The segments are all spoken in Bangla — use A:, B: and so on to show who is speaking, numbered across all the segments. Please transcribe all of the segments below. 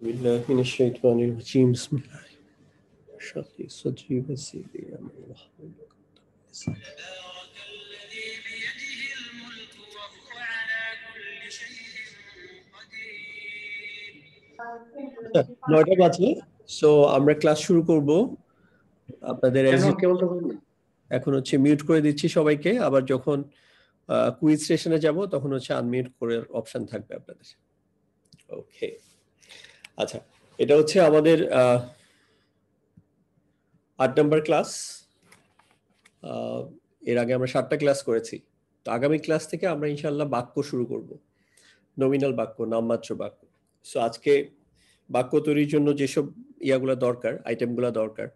A: بالله من الشيطان الرجيم بسم الله اشرح لي صدري ويسر لي امري واحلل عقدة من لساني تبارك الذي بيده الملك وهو على كل شيء قدير 9টা বাজে সো আমরা ক্লাস শুরু করব আপনাদের এখন হচ্ছে মিউট করে দিচ্ছি সবাইকে আবার যখন কুইজ সেশনে যাব তখন হচ্ছে আনমিউট করে অপশন থাকবে আপনাদের ওকে আচ্ছা এটা হচ্ছে আমাদের 8 নাম্বার ক্লাস এর আগে আমরা 7টা ক্লাস করেছি তো আগামী ক্লাস থেকে আমরা ইনশাআল্লাহ বাক্য শুরু করব নমিনাল বাক্য নামমাত্র বাক্য সো আজকে বাক্য তৈরির জন্য যেসব ইয়াগুলো দরকার আইটেমগুলো দরকার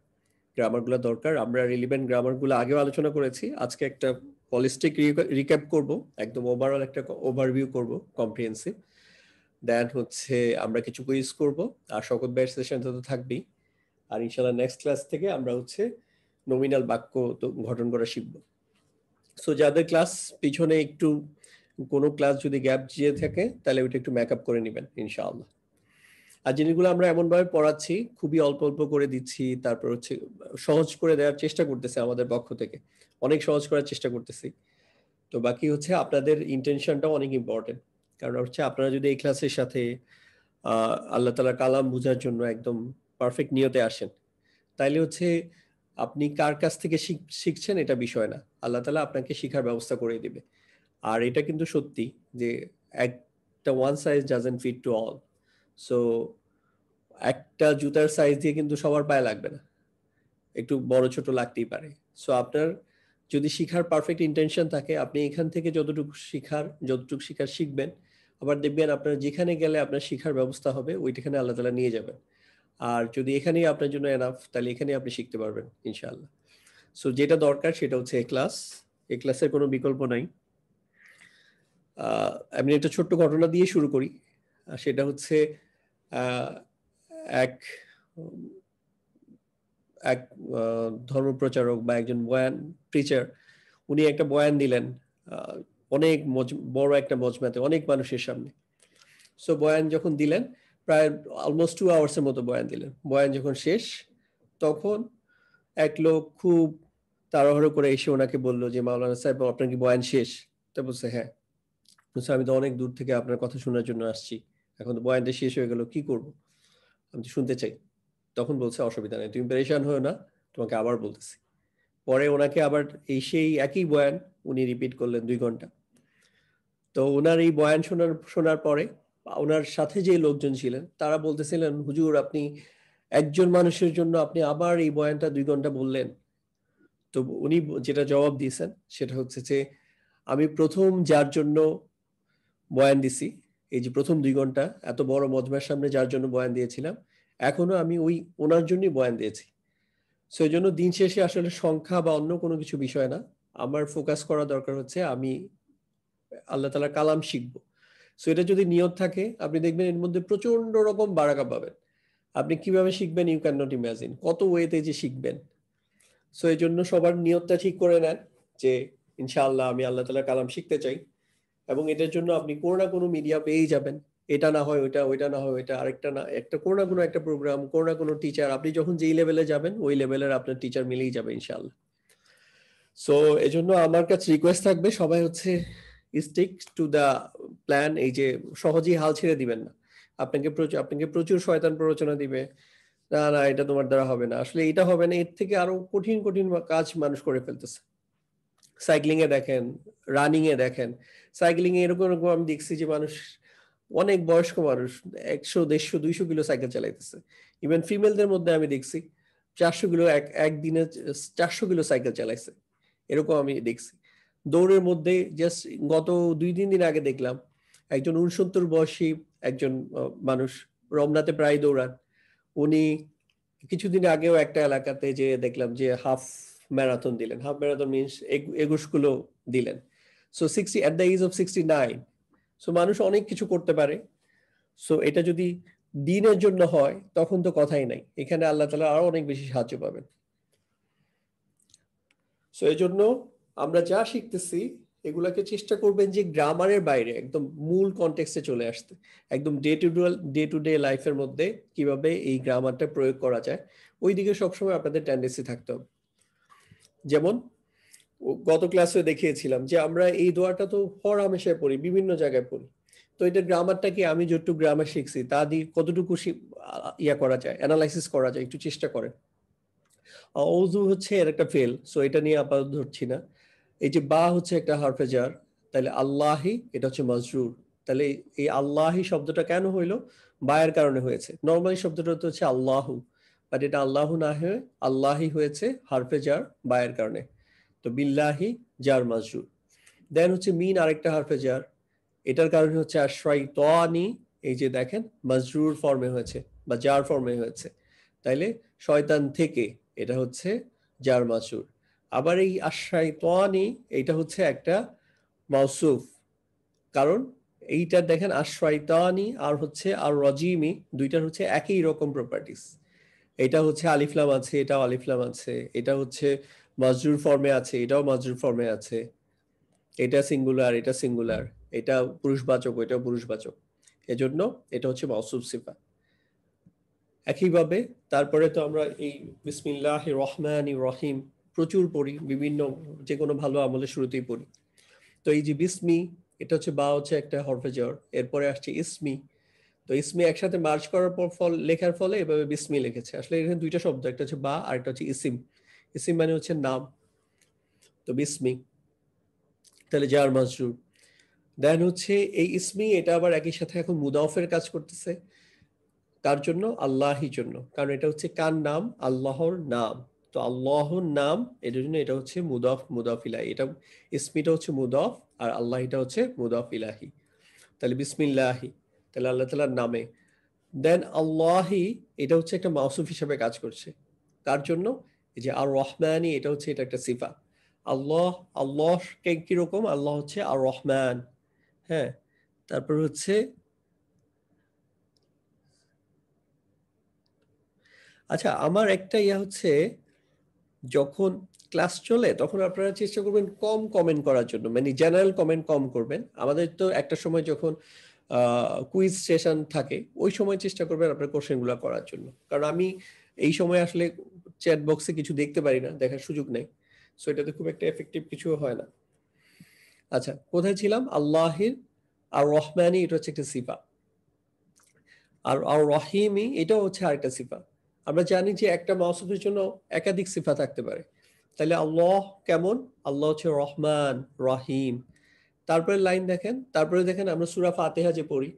A: গ্রামারগুলো দরকার আমরা রিলেভেন্ট গ্রামারগুলো আগেও আলোচনা করেছি আজকে একটা হলিস্টিক রিক্যাপ করব একদম ওভারঅল একটা ওভারভিউ করব কম্প্রিহেনসিভ দেন হচ্ছে আমরা কিছু কুইজ করব আর শকত ভাইয়ের সেশন তো থাকবেই আর ইনশাআল্লাহ নেক্সট ক্লাস থেকে আমরা হচ্ছে নমিনাল বাক্য তো গঠন করা শিখব সো যাদের ক্লাস পিছনে একটু কোনো ক্লাস যদি গ্যাপ দিয়ে থাকে তাহলে ওইটা একটু মেকআপ করে নেবেন ইনশাআল্লাহ আর জিনিসগুলো আমরা এমনভাবে পড়াচ্ছি খুবই অল্প অল্প করে দিচ্ছি তারপর হচ্ছে সহজ করে দেওয়ার চেষ্টা করতেছে আমাদের পক্ষ থেকে অনেক সহজ করার চেষ্টা করতেছি তো বাকি হচ্ছে আপনাদের ইন্টেনশনটাও অনেক ইম্পর্টেন্ট কারণ হচ্ছে আপনারা যদি এই ক্লাসের সাথে আল্লাহ তাআলার কালাম বোঝার জন্য একদম পারফেক্ট নিয়তে আসেন তাইলে হচ্ছে আপনি কার কাছ থেকে শিখছেন এটা বিষয় না আল্লাহ তাআলা আপনাকে শেখার ব্যবস্থা করে দিবে আর এটা কিন্তু সত্যি যে একটা one size doesn't fit to all so একটা জুতার সাইজ দিয়ে কিন্তু সবার পায়ে লাগবে না একটু বড় ছোট লাগতেই পারে সো আপনার যদি শিখার পারফেক্ট ইন্টেনশন থাকে আপনি এখান থেকে যতটুকু শিখার শিখবেন আবার দেখবেন আপনার যেখানে গেলে আপনার শিখার ব্যবস্থা হবে ওইখানে আল্লাহ তাআলা নিয়ে যাবেন আর যদি এখানেই আপনার জন্য এনাফ তাহলে এখানেই আপনি শিখতে পারবেন ইনশাআল্লাহ সো যেটা দরকার সেটা হচ্ছে এই ক্লাসের কোনো বিকল্প নাই আমি একটা ছোট্ট ঘটনা দিয়ে শুরু করি সেটা হচ্ছে এক ধর্মপ্রচারক বা একজন বয়ান প্রিচার উনি একটা বয়ান দিলেন অনেক বড় একটা মজমাতে অনেক মানুষের সামনে সো বয়ান যখন দিলেন প্রায় অলমোস্ট 2 আওয়ার্সের মতো বয়ান দিলেন বয়ান যখন শেষ তখন এক লোক খুব তাড়াহুড়ো করে এসে ওনাকে বললো যে মাওলানা সাহেব আপনার কি বয়ান শেষ তা বলছে হ্যাঁ বলছে আমি তো অনেক দূর থেকে আপনার কথা শোনার জন্য আসছি এখন তো বয়ানটা শেষ হয়ে গেল কি করব আমি তো শুনতে চাই তখন বলছে অসুবিধা নেই তুমি পেরেশান হও না তোমাকে আবার বলতেছি পরে ওনাকে আবার সেই একই বয়ান উনি রিপিট করলেন 2 ঘন্টা তো ওনার এই বয়ান শোনার পরে ওনার সাথে যে লোকজন ছিলেন তারা বলতেছিলেন হুজুর আপনি একজন মানুষের জন্য আপনি আবার এই বয়ানটা 2 ঘন্টা বললেন তো উনি যেটা জবাব দিয়েছেন সেটা হচ্ছে যে আমি প্রথম যার জন্য বয়ান দিছি এই যে প্রথম 2 ঘন্টা এত বড় মজমার সামনে যার জন্য বয়ান দিয়েছিলাম এখনো আমি ওনার জন্যই বয়ান দিয়েছি সো এই জন্য দিন শেষে আসলে সংখ্যা বা অন্য কোনো কিছু বিষয় না আমার ফোকাস করা দরকার হচ্ছে আমি আল্লাহ তাআলার কালাম শিখবো সো এটা যদি নিয়ত থাকে আপনি দেখবেন এর মধ্যে প্রচন্ড রকম বারাকা পাবেন আপনি কিভাবে শিখবেন ইউ ক্যান নট ইমাজিন কত ওয়েতে যে শিখবেন সো এই জন্য সবার নিয়তটা ঠিক করে নেন যে ইনশাআল্লাহ আমি আল্লাহ তাআলার কালাম শিখতে চাই এবং এটার জন্য আপনি কোনো না কোনো মিডিয়া পেয়েই যাবেন এটা না হয় ওইটা না হয় ওইটা আরেকটা না একটা কোনো না কোনো একটা প্রোগ্রাম কোনো না কোনো টিচার আপনি যখন যেই লেভেলে যাবেন ওই লেভেলের আপনার টিচার মিলেই যাবে ইনশাআল্লাহ সো এজন্য আমার কাছে রিকোয়েস্ট থাকবে সবাই হচ্ছে স্টিক টু দা প্ল্যান এই যে সহজেই হাল ছেড়ে দিবেন না আপনাকে প্রচুর শয়তান প্ররোচনা দিবে না এটা তোমার দ্বারা হবে না আসলে এটা হবে না এর থেকে আরো কঠিন কঠিন কাজ মানুষ করে ফেলতেছে সাইক্লিং এ দেখেন রানিং এ দেখেন সাইক্লিং এ এরকম এরকম আমি দেখছি যে মানুষ অনেক বয়স্ক মানুষ 100 150 200 কিলো সাইকেল চালাইতেছে ইভেন ফিমেলদের মধ্যে আমি দেখছি 400 কিলো একদিনে 400 কিলো সাইকেল চালাইছে এরকম আমি দেখছি দৌড়ের মধ্যে জাস্ট গত 2-3 দিন আগে দেখলাম একজন 69 বয়সী একজন মানুষ রমনাতে প্রায় দৌড়ান উনি কিছুদিন আগেও একটা এলাকাতে যে দেখলাম যে হাফ ম্যারাথন দিলেন হাফ ম্যারাথন মিনস 21 কিলো দিলেন so 60 at the age of 69 so মানুষ অনেক কিছু করতে পারে সো এটা যদি দিনের জন্য হয় তখন তো কথাই নাই এখানে আল্লাহ তাআলা আরো অনেক বেশি সাহায্য পাবেন সো এই জন্য আমরা যা শিখতেছি এগুলাকে চেষ্টা করবেন যে গ্রামারের বাইরে একদম মূল কনটেক্সটে চলে আসতে, একদম ডে টু ডে লাইফের মধ্যে কিভাবে এই গ্রামারটা প্রয়োগ করা যায় ওই দিকে সবসময় আপনাদের টেন্ডেন্সি থাকতে হবে। যেমন গত ক্লাসে দেখিয়েছিলাম যে আমরা এই দোয়াটা তো হরহামেশায় পড়ি, বিভিন্ন জায়গায় পড়ি, তো এটা গ্রামারটা কি আমি যতটুকু গ্রামার শিখছি তা দিয়ে কতটুকু ইয়া করা যায়, অ্যানালাইসিস করা যায়, একটু চেষ্টা করেন। অউযু হচ্ছে এর একটা ফেল, সো এটা নিয়ে আপাতত ধরছি না। এই যে বা হচ্ছে একটা হরফে জার, তাহলে আল্লাহি এটা হচ্ছে মাজরুর, তাহলে এই আল্লাহি শব্দটা কেন হইলো? বায়ের কারণে হয়েছে। নরমালি শব্দটা তো হচ্ছে আল্লাহু, বাট এটা আল্লাহু না হয়ে আল্লাহি হয়েছে হরফে জার বায়ের কারণে, তো বিল্লাহি জার মাজরুর। দেন হচ্ছে মিন আরেকটা হরফে জার, এটার কারণে হচ্ছে আশরাইতানি, এই যে দেখেন মাজরুর ফর্মে হয়েছে বা জার ফর্মে হয়েছে, তাইলে শয়তান থেকে, এটা হচ্ছে জার মাজরুর। আবার এই আশরাইতানি এইটা হচ্ছে একটা মাউসুফ, কারণ এইটা দেখেন আশরাইতানি আর হচ্ছে আর রজিমি দুইটার হচ্ছে একই রকম প্রপার্টিস। এটা হচ্ছে আলিফলাম আছে, এটাও আলিফলাম আছে, এটা হচ্ছে মাজরুর ফর্মে আছে, এটাও মাজরুর ফর্মে আছে, এটা সিঙ্গুলার, এটা সিঙ্গুলার, এটা পুরুষবাচক, এটাও পুরুষবাচক, এজন্য এটা হচ্ছে মাউসুফ সিফা। একইভাবে তারপরে তো আমরা এই বিসমিল্লাহির রহমানির রহিম প্রচুর পড়ি, বিভিন্ন যে কোনো ভালো আমলের শুরুতেই পড়ি। তো এই যে বিসমি, এটা হচ্ছে বা হচ্ছে একটা হরফে জ্বর, এরপরে আসছে ইসমি, তো ইসমি একসাথে মার্জ করার পর লেখার ফলে এভাবে বিসমি লিখেছে। আসলে এখানে দুইটা শব্দ, একটা হচ্ছে বা আর একটা হচ্ছে ইসিম। ইসিম মানে হচ্ছে নাম, তো বিসমি তাহলে জার মাজরুর। দেন হচ্ছে এই ইসমি, এটা আবার একই সাথে এখন মুদাফের কাজ করতেছে, তার জন্য আল্লাহির জন্য, কারণ এটা হচ্ছে কার নাম? আল্লাহর নাম, তো আল্লাহর নাম, এর জন্য এটা হচ্ছে মুদাফ, মুদাফ ইলাহি, এটা ইসমিটা হচ্ছে মুদাফ আর আল্লাহিটা হচ্ছে মুদাফ ইলাহি, তাহলে বিসমিল্লাহি, তাহলে আল্লাহ তাআলার নামে। দেন আল্লাহি, এটা হচ্ছে একটা মাউসুফ হিসেবে কাজ করছে, তার জন্য এই যে আর রহমানি, এটা হচ্ছে এটা একটা সিফা। আল্লাহ, আল্লাহ কিরকম? আল্লাহ হচ্ছে আর রহমান, হ্যাঁ। তারপর হচ্ছে, আচ্ছা আমার একটা ইয়া হচ্ছে, যখন ক্লাস চলে তখন আপনারা চেষ্টা করবেন কম কমেন্ট করার জন্য, মানে জেনারেল কমেন্ট কম করবেন। আমাদের তো একটা সময় যখন কুইজ সেশন থাকে ওই সময় চেষ্টা করবেন আপনার কোশ্চেনগুলো করার জন্য, কারণ আমি এই সময় আসলে চ্যাট বক্সে কিছু দেখতে পারি না, দেখার সুযোগ নেই, সো এটাতে খুব একটা এফেক্টিভ কিছু হয় না। আচ্ছা কোথায় ছিলাম? আল্লাহির আর রহমানি, এটা হচ্ছে একটা সিফা, আর আর রহিমি এটাও হচ্ছে আরেকটা সিফা। আমরা জানি যে একটা মাউসুফের জন্য একাধিক সিফা থাকতে পারে, তাহলে আল্লাহ কেমন? আল্লাহ হচ্ছে রহমান রহিম। তারপরে লাইন দেখেন, তারপরে দেখেন আমরা সূরা ফাতিহা যে পড়ি,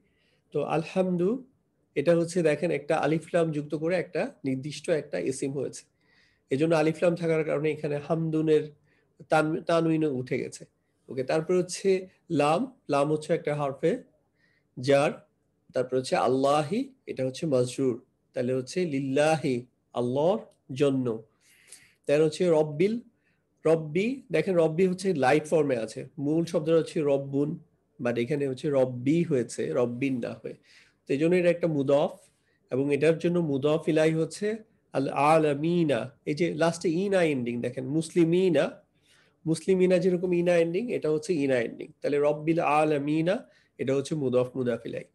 A: তো আলহামদু, এটা হচ্ছে দেখেন একটা আলিফলাম যুক্ত করে একটা নির্দিষ্ট একটা ইসিম হয়েছে, এজন্য আলিফলাম থাকার কারণে এখানে হামদুনের তানউইন উঠে গেছে। ওকে, তারপরে হচ্ছে লাম, লাম হচ্ছে একটা হরফে জার, তারপর হচ্ছে আল্লাহি, এটা হচ্ছে মাজরুর, তাহলে হচ্ছে লিল্লাহি, আল্লাহর জন্য। দেন হচ্ছে রব্বিল, রব্বি, দেখেন রব্বি হচ্ছে লাইট ফর্মে আছে, মূল শব্দটা হচ্ছে রব্বুন, বাট এখানে হচ্ছে রব্বি হয়েছে, রব্বিন না হয়ে, তো এই জন্য এটা একটা মুদফ, এবং এটার জন্য মুদফ ইলাই হচ্ছে আল আলামিনা। এই যে লাস্টে ইনা এন্ডিং দেখেন, মুসলিমিনা, মুসলিমিনা যেরকম ইনা এন্ডিং, এটা হচ্ছে ইনা এন্ডিং, তাহলে রব্বিল আলামিনা, এটা হচ্ছে মুদফ মুদাফ ইলাই।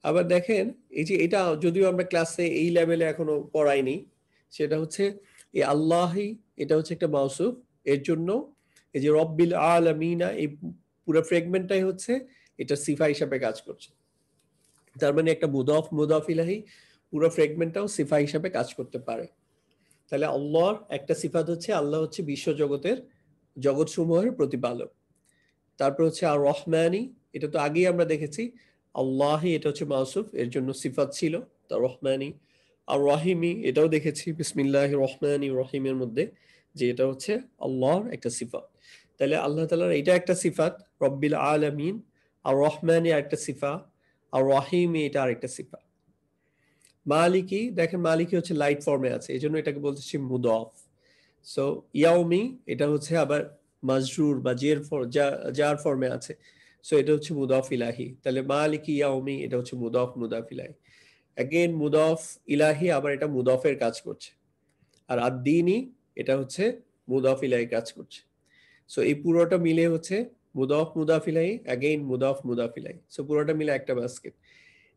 A: আবার দেখেন এই যে এটা যদিও আমরা ক্লাসে এই লেভেলে এখনো পড়াইনি, সেটা হচ্ছে এই আল্লাহি, এটা হচ্ছে একটা মাউসুফ, এর জন্য এই যে রব্বিল আলামিনা, এই পুরো ফ্রেগমেন্টটাই হচ্ছে এটা সিফা হিসাবে কাজ করছে, তার মানে একটা মুদাফ মুদাফ ইলাহি পুরো ফ্রেগমেন্টটাও সিফা হিসাবে কাজ করতে পারে। তাহলে আল্লাহর একটা সিফাত হচ্ছে আল্লাহ হচ্ছে বিশ্ব জগতের, জগৎ সমূহের প্রতিপালক। তারপর হচ্ছে আর রহমানি, এটা তো আগেই আমরা দেখেছি, আল্লাহি এটা হচ্ছে মাউসুফ, এর জন্য সিফাত ছিল তা রহমানি। আর রহিমি, এটাও দেখেছি বিসমিল্লাহির রহমানির রহিমের মধ্যে, যে এটা হচ্ছে আল্লাহর একটা সিফাত। তাহলে আল্লাহ তাআলার এটা একটা সিফাত রব্বিল আলামিন, আর রহমানি আরেকটা সিফা, আর রহিমি এটা আরেকটা সিফা। মালিকি, দেখেন মালিকি হচ্ছে লাইট ফর্মে আছে, এই জন্য এটাকে বলতেছি মুদফ। সো ইয়াউমি, এটা হচ্ছে আবার মাজরুর বা জার ফর্মে আছে, সো এটা হচ্ছে মুদাফ ইলাহি, তাহলে মালিকি ইয়াউমি, এটা হচ্ছে মুদাফ মুদাফ ইলাহি। অ্যাগেন মুদাফ ইলাহি, আবার এটা মুদাফের কাজ করছে। আর আদ-দীনি, এটা হচ্ছে মুদাফ ইলাহি কাজ করছে। সো এই পুরোটা মিলে হচ্ছে মুদাফ মুদাফ ইলাইহি, অ্যাগেইন মুদাফ মুদাফ ইলাইহি। সো পুরোটা মিলে একটা বাস্কেট।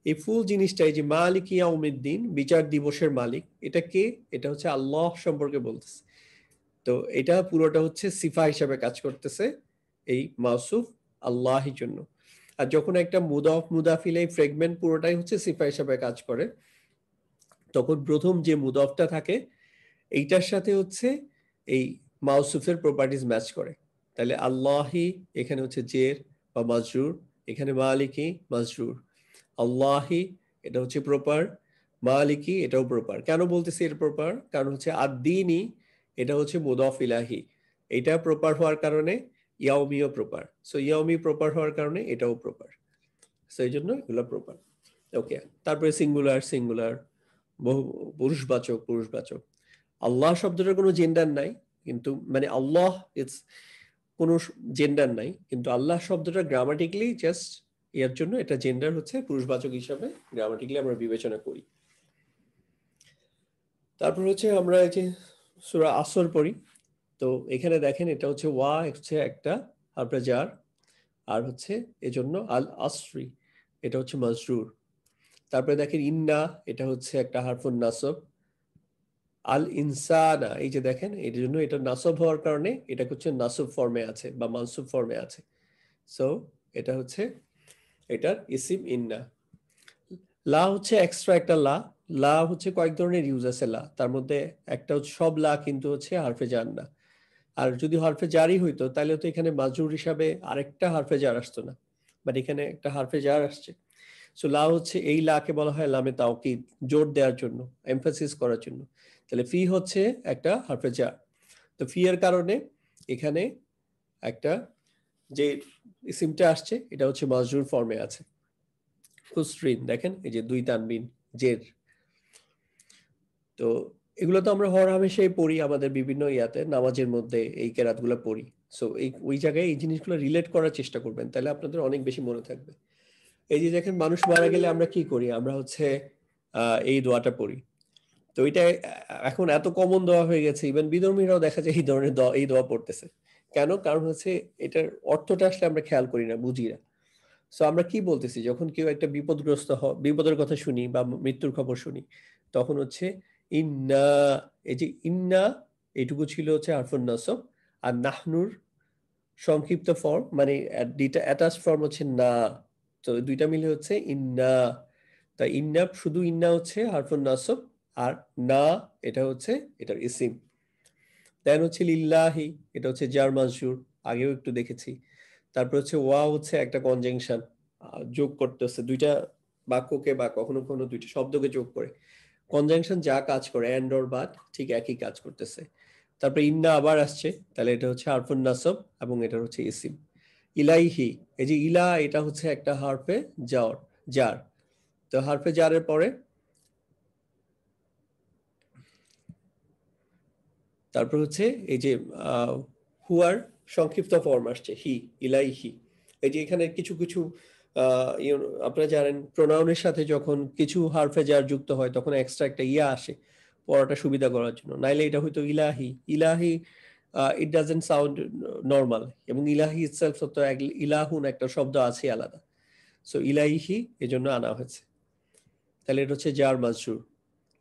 A: এই ফুল জিনিসটাই যে মালিক ইয়াউমিদ্দিন, বিচার দিবসের মালিক, এটা কে? এটা হচ্ছে আল্লাহ সম্পর্কে বলতেছে। তো এটা পুরোটা হচ্ছে সিফা হিসাবে কাজ করতেছে এই মাউসুফ আল্লাহর জন্য। আর যখন একটা মুদাফ মুদাফ ইলাইহি ফ্রেগমেন্ট পুরোটাই হচ্ছে সিফা হিসাবে কাজ করে, তখন প্রথম যে মুদাফটা থাকে এইটার সাথে হচ্ছে এই মাউসুফের প্রপার্টিজ ম্যাচ করে। তাহলে আল্লাহি এখানে হচ্ছে জের বা মাজরুর, এখানে মালিকি মাজরুর, আল্লাহি এটা হচ্ছে প্রপার, মালিকি এটাও প্রপার। কেন বলতেছি এটা প্রপার? কারণ হচ্ছে আদ-দীনি এটা হচ্ছে মুদাফ ইলাহি, এটা প্রপার হওয়ার কারণে ইয়াউমিও প্রপার। সো ইয়াউমি প্রপার হওয়ার কারণে এটাও প্রপার। সো এই জন্য এগুলো প্রপার। ওকে, তারপরে সিঙ্গুলার সিঙ্গুলার, বহু পুরুষবাচক পুরুষবাচক। আল্লাহ শব্দটার কোনো জেন্ডার নাই, কিন্তু মানে আল্লাহ ইটস কোনো জেন্ডার নাই, কিন্তু আল্লাহ শব্দটা গ্রামাটিক্যালি জাস্ট এর জন্য এটা জেন্ডার হচ্ছে পুরুষবাচক হিসাবে গ্রামাটিক্যালি আমরা বিবেচনা করি। তারপর হচ্ছে আমরা এই যে সূরা আসর পড়ি, তো এখানে দেখেন এটা হচ্ছে ওয়া হচ্ছে একটা হারফে জার, আর হচ্ছে এজন্য আল আসরি এটা হচ্ছে মাজরুর। তারপরে দেখেন ইন্না এটা হচ্ছে একটা হারফুন নাসব, আল ইনসানা এই যে দেখেন এর জন্য এটা নাসব হওয়ার কারণে এটা হচ্ছে নাসব ফর্মে আছে বা মানসুব ফর্মে আছে। সো এটা হচ্ছে এটার ইসিম ইন্না। লা হচ্ছে এক্সট্রা একটা লা, লা হচ্ছে কয়েক ধরনের ইউজ আছে লা, তার মধ্যে একটা হচ্ছে সব লা কিন্তু হচ্ছে হারফে জার না। আর যদি হারফে জারই হইতো তাহলে তো এখানে মাজরুর হিসাবে আরেকটা হারফে জার আসতো না, বাট এখানে একটা হারফে জার আসছে। সো লা হচ্ছে এই লাকে বলা হয় লামে তাওকিদ, জোর দেওয়ার জন্য, এমফাসিস করার জন্য। তাহলে ফি হচ্ছে একটা হারফে জার, তো ফি এর কারণে এখানে একটা যে ইসিমটা আসছে এটা হচ্ছে মাজরুর ফর্মে আছে। খুসরিন দেখেন এই যে দুই তানবিন জের। তো এগুলো তো আমরা হর হামেশাই পড়ি আমাদের বিভিন্ন ইয়াতে, নামাজের মধ্যে এই কেরাতগুলো পড়ি। সো এই ওই জায়গায় এই জিনিসগুলো রিলেট করার চেষ্টা করবেন, তাহলে আপনাদের অনেক বেশি মনে থাকবে। এই যে দেখেন মানুষ মারা গেলে আমরা কি করি? আমরা হচ্ছে এই দোয়াটা পড়ি। তো এটা এখন এত কমন দোয়া হয়ে গেছে, ইভেন বিধর্মীরাও দেখা যায় এই ধরনের এই দোয়া পড়তেছে। কেন? কারণ হচ্ছে এটার অর্থটা আসলে আমরা খেয়াল করি না, বুঝি না। সো আমরা কি বলতেছি যখন কেউ একটা বিপদগ্রস্ত বিপদের কথা শুনি বা মৃত্যুর খবর শুনি, তখন হচ্ছে ইন্না, এই যে ইন্না এইটুকু ছিল হচ্ছে হারফুন নাসব, আর নাহনুর সংক্ষিপ্ত ফর্ম মানে দুইটা অ্যাটাচ ফর্ম হচ্ছে না, তো দুইটা মিলে হচ্ছে ইন্না। তাই ইন্না, শুধু ইন্না হচ্ছে হারফুন নাসব, আর না এটা হচ্ছে এটার ইসিম। দেন হচ্ছে লিল্লাহি এটা হচ্ছে জার মাজরুর, আগেও একটু দেখেছি। তারপর হচ্ছে ওয়া হচ্ছে একটা কনজাংশন, যোগ করতেছে দুইটা বাক্যকে বা কখনো কখনো দুইটা শব্দকে যোগ করে। কনজাংশন যা কাজ করে এন্ড অর বাট ঠিক একই কাজ করতেছে। তারপরে ইন্না আবার আসছে, তাহলে এটা হচ্ছে হারফুন নাসব এবং এটা হচ্ছে ইসিম। ইলাইহি এই যে ইলা এটা হচ্ছে একটা হারফে জার, জার। তো হারফে জারের পরে তারপর হচ্ছে এই যে হুয়ার সংক্ষিপ্ত ফর্ম আসছে হি, ইলাইহি। এই যে এখানে কিছু কিছু আপনারা জানেন প্রোনাউনের সাথে যখন কিছু হারফে জার যুক্ত হয় তখন এক্সট্রা একটা ইয়া আসে পড়াটা সুবিধা করার জন্য, নাইলে এটা হয়তো ইলাহি। ইলাহি ইট ডাজেন্ট সাউন্ড নর্মাল, এবং ইলাহি ইটসেলফ তো ইলাহুন একটা শব্দ আছে আলাদা। সো ইলাইহি এজন্য আনা হয়েছে। তাহলে এটা হচ্ছে জার মাজরুর।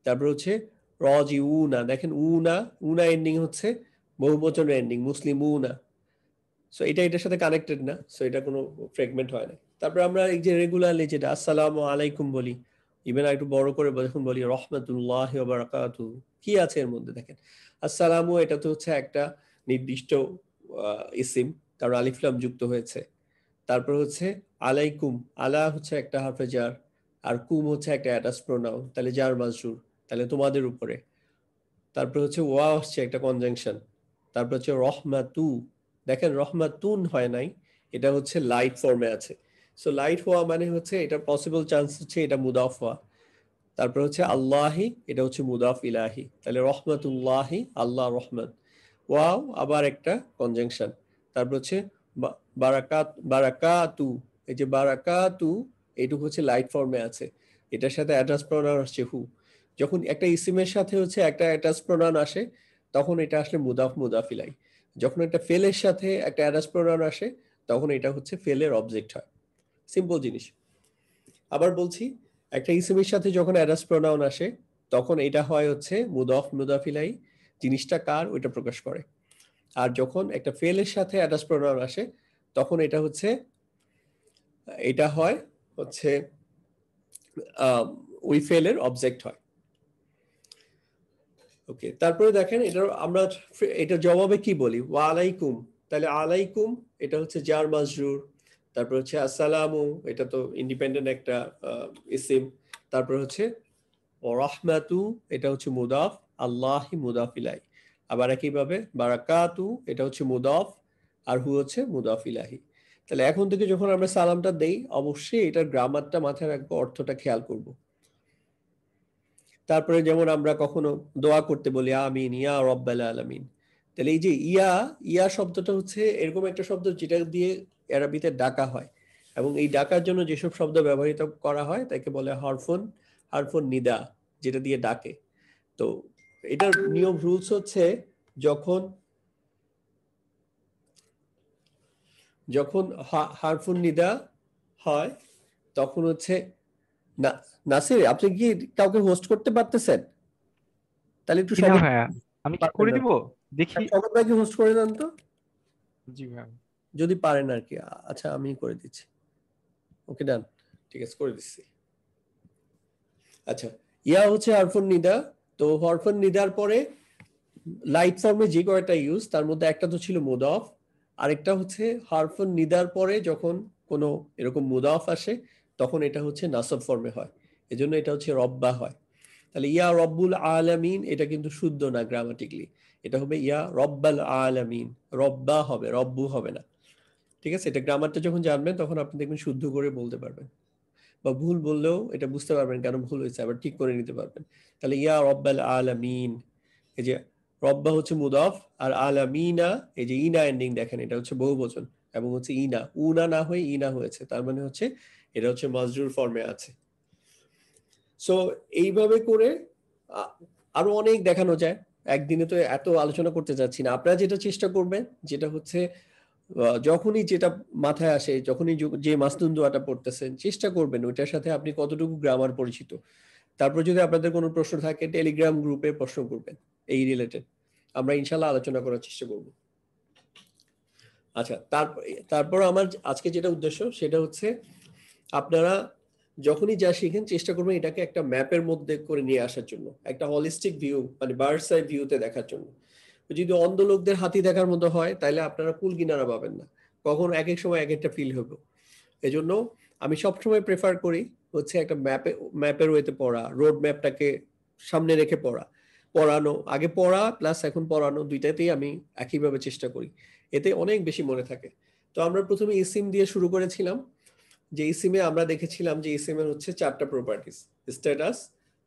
A: তারপর হচ্ছে রজি উনা, দেখেন উনা, উনা এন্ডিং হচ্ছে বহুবচনের এন্ডিং, মুসলিম উনা। সো এটা এটার সাথে কানেক্টেড না, সো এটা কোনো ফ্রেগমেন্ট হয় না। তারপর আমরা এই যে রেগুলারলি যেটা আসসালামু আলাইকুম বলি, ইভেন একটু বড় করে যখন বলি রহমাতুল্লাহ ওয়া বারাকাতুহু, কি আছে এর মধ্যে? দেখেন আসসালামু এটা তো হচ্ছে একটা নির্দিষ্ট ইসিম, কারণ আলিফ লাম যুক্ত হয়েছে। তারপর হচ্ছে আলাইকুম, আলা হচ্ছে একটা হারফে জার, আর কুম হচ্ছে একটা অ্যাটাচ প্রোনাউন, তাহলে জার মাজরুর, তাহলে তোমাদের উপরে। তারপর হচ্ছে ওয়া হচ্ছে একটা কনজাংশন। তারপর হচ্ছে রহমাতু, দেখেন রহমাতুন হয় নাই, এটা হচ্ছে লাইট ফর্মে আছে। সো লাইট হওয়া মানে হচ্ছে এটা পসিবল চান্স হচ্ছে এটা মুদাফ হওয়া। তারপর হচ্ছে আল্লাহি এটা হচ্ছে মুদাফ ইলাহি, তাহলে রহমাতুল্লাহি আল্লাহ রহমান। ওয়াও আবার একটা কনজাংশন। তারপর হচ্ছে বারাকাত, বারাকাতু, এই যে বারাকাতু এইটুকু হচ্ছে লাইট ফর্মে আছে, এটার সাথে অ্যাটাচ প্রোনাউন আসছে হু। যখন একটা ইসিমের সাথে হচ্ছে একটা অ্যাটাচ প্রোনাউন আসে তখন এটা আসলে মুদাফ মুদাফ ইলাই। যখন একটা ফেলের সাথে একটা অ্যাটাচ প্রোনাউন আসে তখন এটা হচ্ছে ফেলের অবজেক্ট হয়। সিম্পল জিনিস। আবার বলছি, একটা ইসিমের সাথে যখন অ্যাডাস প্রোনাউন আসে তখন এটা হয় হচ্ছে মুদাফ মুদাফ ইলাইহি, জিনিসটা কার ওইটা প্রকাশ করে। আর যখন একটা ফেলের সাথে অ্যাডাস প্রোনাউন আসে তখন এটা হয় হচ্ছে ওই ফেলের অবজেক্ট হয়। ওকে, তারপরে দেখেন এটা জবাবে কি বলি, ওয়া আলাইকুম, তাহলে আলাইকুম এটা হচ্ছে জার মাজরুর। তারপর হচ্ছে আসসালামু, এটা তো ইন্ডিপেন্ডেন্ট একটা ইসিম। তারপর হচ্ছে রাহমাতু, এটা হচ্ছে মুদাফ, আল্লাহি মুদাফ ইলাইহি। আবার একইভাবে বারাকাতু, এটা হচ্ছে মুদাফ, আর হু হচ্ছে মুদাফ ইলাইহি। তাহলে এখন থেকে যখন আমরা সালামটা দেই অবশ্যই এটার গ্রামারটা মাথায় রাখবো, অর্থটা খেয়াল করব। তারপরে যেমন আমরা কখনো দোয়া করতে বলি আমিন, ইয়া রব্বাল আলামিন। তাহলে এই যে ইয়া শব্দটা হচ্ছে এরকম একটা শব্দ যেটা দিয়ে আরবিতে ডাকা হয়, এবং এই ডাকার জন্য যেসব শব্দ ব্যবহৃত করা হয় তাকে বলে হারফুন নিদা, যেটা দিয়ে ডাকে। তো এটার নিয়ম রুলস হচ্ছে যখন হারফুন নিদা হয় তখন হচ্ছে না। নাসির, আপনি কি কাউকে হোস্ট করতে পারতেছেন? তাহলে একটু
B: না
A: সবাই
B: ভাইয়া, আমি কি
A: পারবেন
B: করে
A: না,
B: দিব? দেখি।
A: সবাই ভাইকে হোস্ট করে দেন তো,
B: জি ভাইয়া।
A: যদি পারেন আর কি। আচ্ছা, আমি করে দিচ্ছি। ওকে, ডান, ঠিক আছে, করে দিচ্ছি। আচ্ছা, ইয়া হচ্ছে হরফুন নিদা। তো হরফুন নিদার পরে লাইট ফর্মে যে কয়টা ইউজ তার মধ্যে একটা তো ছিল মুদাফ, আরেকটা হচ্ছে হরফুন নিদার পরে যখন কোনো এরকম মুদাফ আসে তখন এটা হচ্ছে নাসব ফর্মে হয়, এজন্য এটা হচ্ছে রব্বা হয়। তাহলে ইয়া রব্বুল আলামিন এটা কিন্তু শুদ্ধ না গ্রামাটিক্যালি, এটা হবে ইয়া রব্বাল আলামিন, রব্বা হবে, রব্বু হবে না। ঠিক আছে, এটা গ্রামারটা যখন জানবেন তখন আপনি দেখবেন শুদ্ধ করে বলতে পারবেন, বা ভুল বললেও এটা বুঝতে পারবেন কেন ভুল হয়েছে, আবার ঠিক করে নিতে পারবেন। তাহলে ইয়া রব্বাল আলামিন, এই যে রব্বা হচ্ছে মুদাফ, আর আলামিনা এই যে ইনা এন্ডিং দেখেন এটা হচ্ছে বহুবচন, এবং হচ্ছে ইনা, উনা না হয়ে ইনা হয়েছে, তার মানে হচ্ছে এটা হচ্ছে মাজরুর ফর্মে আছে। সো এইভাবে করে আরো অনেক দেখানো যায়, একদিনে তো এত আলোচনা করতে যাচ্ছি না। আপনারা যেটা চেষ্টা করবেন যেটা হচ্ছে যখনই যেটা মাথায় আসে, যখনই যে মাসনুন দোয়াটা পড়তেছেন চেষ্টা করবেন ওইটার সাথে আপনি কতটুকু গ্রামার পরিচিত। তারপর যদি আপনাদের কোনো প্রশ্ন থাকে টেলিগ্রাম গ্রুপে প্রশ্ন করবেন এই রিলেটেড, আমরা ইনশাল্লাহ আলোচনা করার চেষ্টা করব। আচ্ছা, তারপর আমার আজকে যেটা উদ্দেশ্য সেটা হচ্ছে আপনারা যখনই যা শিখেন চেষ্টা করবেন এটাকে একটা ম্যাপের মধ্যে করে নিয়ে আসার জন্য, একটা হলিস্টিক ভিউ মানে বার্ডস আই ভিউতে দেখার জন্য। যদি অন্ধ লোকদের হাতি দেখার মতো হয় তাহলে আপনারা কুল কিনারা পাবেন না, কখন এক এক সময় এক একটা ফিল হবে। এজন্য আমি সবসময় প্রেফার করি হচ্ছে একটা ম্যাপের ওয়েতে পড়া, রোড ম্যাপটাকে সামনে রেখে পড়ানো, আগে পড়া প্লাস এখন পড়ানো, দুইটাতেই আমি একইভাবে চেষ্টা করি, এতে অনেক বেশি মনে থাকে। তো আমরা প্রথমে ইসিম দিয়ে শুরু করেছিলাম, যে ইসিমে আমরা দেখেছিলাম যে ইসিমের হচ্ছে 4টা প্রপার্টিস, স্ট্যাটাস,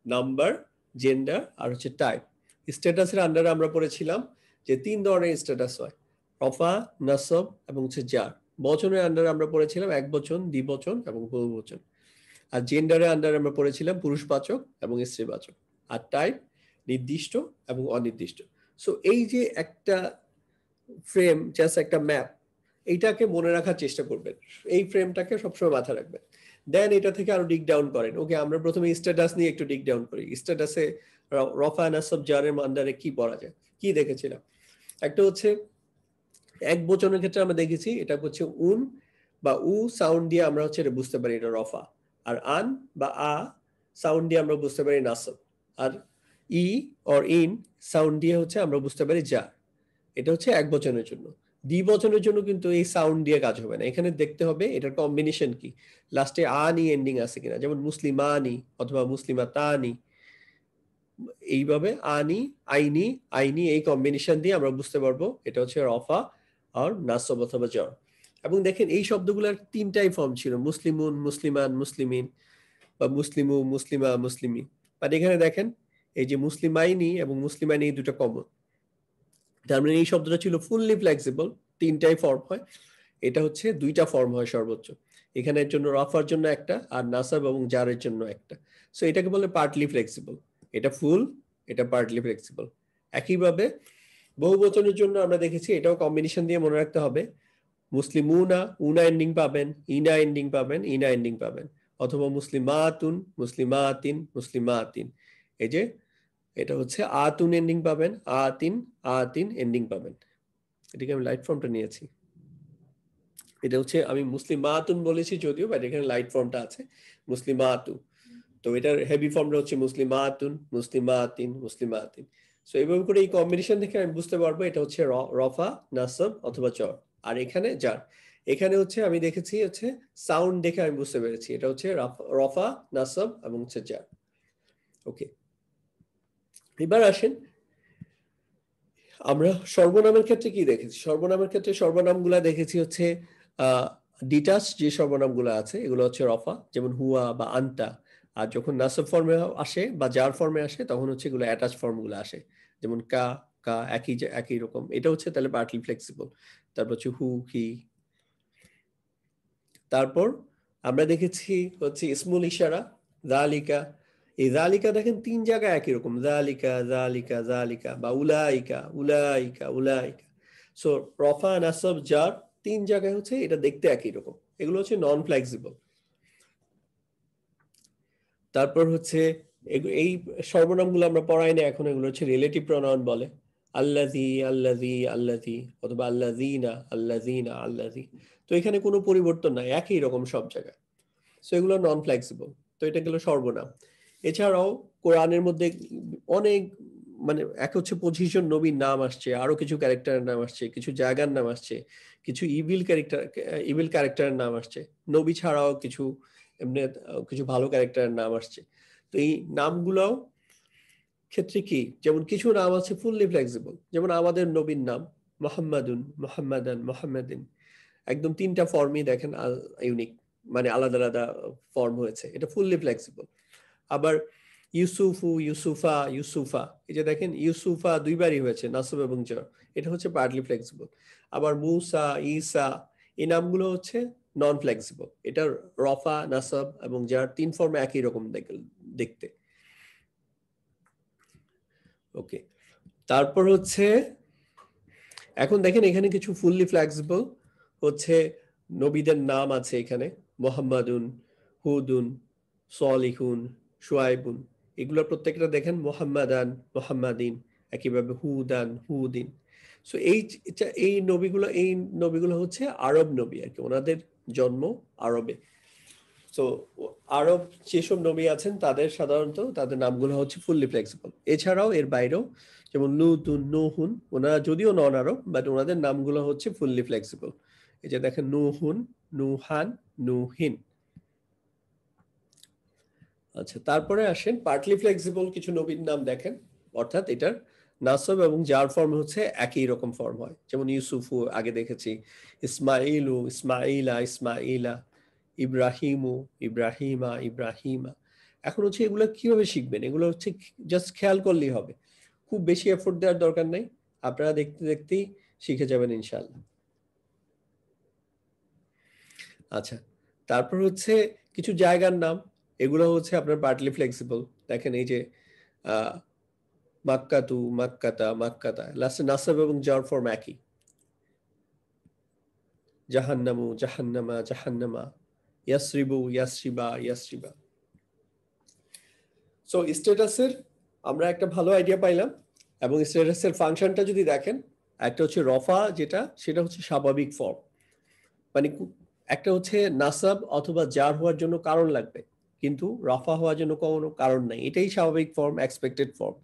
A: নাম্বার, জেন্ডার আর হচ্ছে টাইপ। স্ট্যাটাসের আন্ডারে আমরা পড়েছিলাম যে 3 ধরনের স্ট্যাটাস হয়, রফা, নাসব এবং হচ্ছে জার। বচনের আন্ডারে আমরা পড়েছিলাম একবচন, দ্বিবচন এবং বহুবচন। আর জেন্ডারের আন্ডারে আমরা পড়েছিলাম পুরুষবাচক এবং স্ত্রীবাচক। আর টাইপ নির্দিষ্ট এবং অনির্দিষ্ট। সো এই যে একটা ফ্রেম, জাস্ট একটা ম্যাপ, এইটাকে মনে রাখার চেষ্টা করবেন, এই ফ্রেমটাকে সবসময় মাথায় রাখবেন। দেন এটা থেকে আরো ডিগ ডাউন করেন। ওকে, আমরা প্রথমে স্ট্যাটাস নিয়ে একটু ডিগ ডাউন করি। স্ট্যাটাসে রফা নাসব জারের আন্ডারে কি পড়া যায়, কি দেখেছিলাম। একটা হচ্ছে এক বচনের ক্ষেত্রে আমরা দেখেছি এটা হচ্ছে উন বা উ সাউন্ড দিয়ে আমরা হচ্ছে এটা বুঝতে পারি এটা রফা, আর আন বা আ সাউন্ড দিয়ে আমরা বুঝতে পারি নাসব, আর ই অর ইন সাউন্ড দিয়ে হচ্ছে আমরা বুঝতে পারি যা। এটা হচ্ছে এক বচনের জন্য। দ্বিবচনের জন্য কিন্তু এই সাউন্ড দিয়ে কাজ হবে না, এখানে দেখতে হবে এটার কম্বিনেশন কি, লাস্টে আনি এন্ডিং আছে কিনা, যেমন মুসলিমানি অথবা মুসলিমাতানি, এইভাবে আনি, আইনি, আইনি এই কম্বিনেশন দিয়ে আমরা বুঝতে পারবো এটা হচ্ছে রফা আর নাসব অথবা জ্বর। এবং দেখেন এই শব্দগুলোর 3টাই ফর্ম ছিল, মুসলিমুন, মুসলিমান, মুসলিমিন, বা মুসলিমু, মুসলিমা, মুসলিমি। বাট এখানে দেখেন এই যে মুসলিমাইনি এবং মুসলিমাইনি এই দুটো কমন, তার মানে এই শব্দটা ছিল ফুললি ফ্লেক্সিবল, 3টাই ফর্ম হয়। এটা হচ্ছে 2টা ফর্ম হয় সর্বোচ্চ, এখানের জন্য রফার জন্য একটা আর নাসাব এবং জারের জন্য একটা। সো এটাকে বলে পার্টলি ফ্লেক্সিবল, এটা ফুল, এটা পার্টলি ফ্লেক্সিবল। একইভাবে বহুবচনের জন্য আমরা দেখেছি এটাও কম্বিনেশন দিয়ে মনে রাখতে হবে, মুসলিমুনা, উনা এন্ডিং পাবেন, ইনা এন্ডিং পাবেন, ইনা এন্ডিং পাবেন, অথবা মুসলিমাতুন, মুসলিমাতিন, মুসলিমাতিন। এই যে এটা হচ্ছে আতুন এন্ডিং পাবেন, আতিন, আতিন এন্ডিং পাবেন। এটাকে আমি লাইট ফর্মটা নিয়েছি। এটা হচ্ছে আমি মুসলিমাতুন বলেছি যদিও, বাট এখানে লাইট ফর্মটা আছে মুসলিমাতু। তো এটার হেভি ফর্মটা হচ্ছে মুসলিমাতুন, মুসলিমাতিন, মুসলিমাতিন। সো এইভাবে করে এই কম্বিনেশন দেখে আমি বুঝতে পারবো এটা হচ্ছে রফা, নাসব অথবা জর। আর এখানে জার, এখানে হচ্ছে আমি দেখেছি হচ্ছে সাউন্ড দেখে আমি বুঝতে পেরেছি এটা হচ্ছে রফা, নাসব এবং হচ্ছে জার। ওকে, এবার আসেন আমরা সর্বনামের ক্ষেত্রে কি দেখেছি। সর্বনামের ক্ষেত্রে সর্বনামগুলা দেখেছি হচ্ছে ডিটাচ যে সর্বনামগুলো আছে এগুলো হচ্ছে রফা, যেমন হুয়া বা আন্তা। আর যখন নাসব ফর্মে আসে বা জার ফর্মে আসে তখন হচ্ছে এগুলো অ্যাটাচ ফর্মগুলো আসে, যেমন কা, কা একই রকম। এটা হচ্ছে তাহলে পার্টলি ফ্লেক্সিবল। তারপর হচ্ছে হু, হি। তারপর আমরা দেখেছি হচ্ছে ইসমুল ইশারা, যালিকা। এই যালিকা দেখেন 3 জায়গায় একই রকম, যালিকা, যালিকা, যালিকা, বা উলাইকা, উলাইকা, উলাইকা। সো রফা, নাসব, জার 3 জায়গায় হচ্ছে এটা দেখতে একই রকম। এগুলো হচ্ছে নন ফ্লেক্সিবল। তারপর হচ্ছে এই সর্বনামগুলো আমরা পড়াই না এখন, এগুলো হচ্ছে রিলেটিভ প্রোনাউন বলে। আল্লাযী, আল্লাযী, আল্লাযী, অথবা আল্লাযীনা, আল্লাযীনা, আল্লাযী। তো এখানে কোনো পরিবর্তন নাই, একই রকম সব জায়গায়। সো এগুলো নন ফ্লেক্সিবল। তো এটা গেল সর্বনাম। এছাড়াও কোরআনের মধ্যে অনেক মানে এক হচ্ছে 25 জন নবীর নাম আসছে, আরো কিছু ক্যারেক্টারের নাম আসছে, কিছু জায়গার নাম আসছে, কিছু ইভিল ক্যারেক্টারের নাম আসছে। নবী ছাড়াও কিছু এমনি কিছু ভালো ক্যারেক্টারের নাম আসছে। তো এই নামগুলোও ক্ষেত্রে কি, যেমন কিছু নাম আছে ফুললি ফ্লেক্সিবল, যেমন আমাদের নবীর নাম মোহাম্মদুন, মোহাম্মদান, মোহাম্মদিন। একদম 3টা ফর্মই দেখেন ইউনিক, মানে আলাদা আলাদা ফর্ম হয়েছে, এটা ফুললি ফ্লেক্সিবল। আবার ইউসুফু, ইউসুফা, ইউসুফা, এই যে দেখেন ইউসুফা 2বারই হয়েছে নাসব এবং জর, এটা হচ্ছে পার্টলি ফ্লেক্সিবল। আবার মুসা, ঈসা, এই নামগুলো হচ্ছে নন ফ্লেক্সিবল। এটা রফা, নাসব এবং জার 3 ফর্মে একই রকম দেখতে। ওকে, তারপর হচ্ছে এখন দেখেন এখানে কিছু ফুললি ফ্লেক্সিবল হচ্ছে নবীদের নাম আছে এখানে, মোহাম্মদুন, হুদুন, সলিহুন, শুয়াইবুন। এগুলো প্রত্যেকটা দেখেন মোহাম্মদান, মোহাম্মদিন, একইভাবে হুদান, হুদিন। সো এই নবীগুলো হচ্ছে আরব নবী আর কি, ওনাদের জন্ম আরবে। তো আরব যেসব নবী আছেন তাদের সাধারণত তাদের নামগুলো হচ্ছে ফুললি ফ্লেক্সিবল। এছাড়াও এর বাইরেও যেমন লুতুন, নুহুন, ওনারা যদিও নন আরব বাট ওনাদের নামগুলো হচ্ছে ফুললি ফ্লেক্সিবল। এই যে দেখেন নুহুন, নুহান, নুহিন। আচ্ছা, তারপরে আসেন পার্টলি ফ্লেক্সিবল কিছু নবীর নাম দেখেন, অর্থাৎ এটার নাসব এবং জার ফর্ম হচ্ছে একই রকম ফর্ম হয়। যেমন ইউসুফু আগে দেখেছি, ইসমাইলু, ইসমাইলা, ইসমাইলা, ইব্রাহিমু, ইব্রাহিমা, ইব্রাহিমা। এখন হচ্ছে এগুলো কিভাবে শিখবেন, এগুলো হচ্ছে জাস্ট খেয়াল করলেই হবে, খুব বেশি এফোর্ট দেওয়ার দরকার নেই, আপনারা দেখতে দেখতেই শিখে যাবেন ইনশাআল্লাহ। আচ্ছা, তারপর হচ্ছে কিছু জায়গার নাম, এগুলো হচ্ছে আপনার পার্টলি ফ্লেক্সিবল। দেখেন এই যে মাক্কাতু, মাক্কাতা, মাক্কাতা, লাস্টে নাসাব এবং জার ফর্ম একই। জাহান্নামু, জাহান্নামা, জাহান্নামা, ইয়াসরিবু, ইয়াসরিবা, ইয়াসরিবা। সো স্ট্যাটাসের আমরা একটা ভালো আইডিয়া পাইলাম, এবং স্ট্যাটাসের ফাংশনটা যদি দেখেন, একটা হচ্ছে রফা, যেটা সেটা হচ্ছে স্বাভাবিক ফর্ম, মানে একটা হচ্ছে নাসাব অথবা জার হওয়ার জন্য কারণ লাগবে, কিন্তু রফা হওয়ার জন্য কোনো কারণ নাই, এটাই স্বাভাবিক ফর্ম, এক্সপেক্টেড ফর্ম।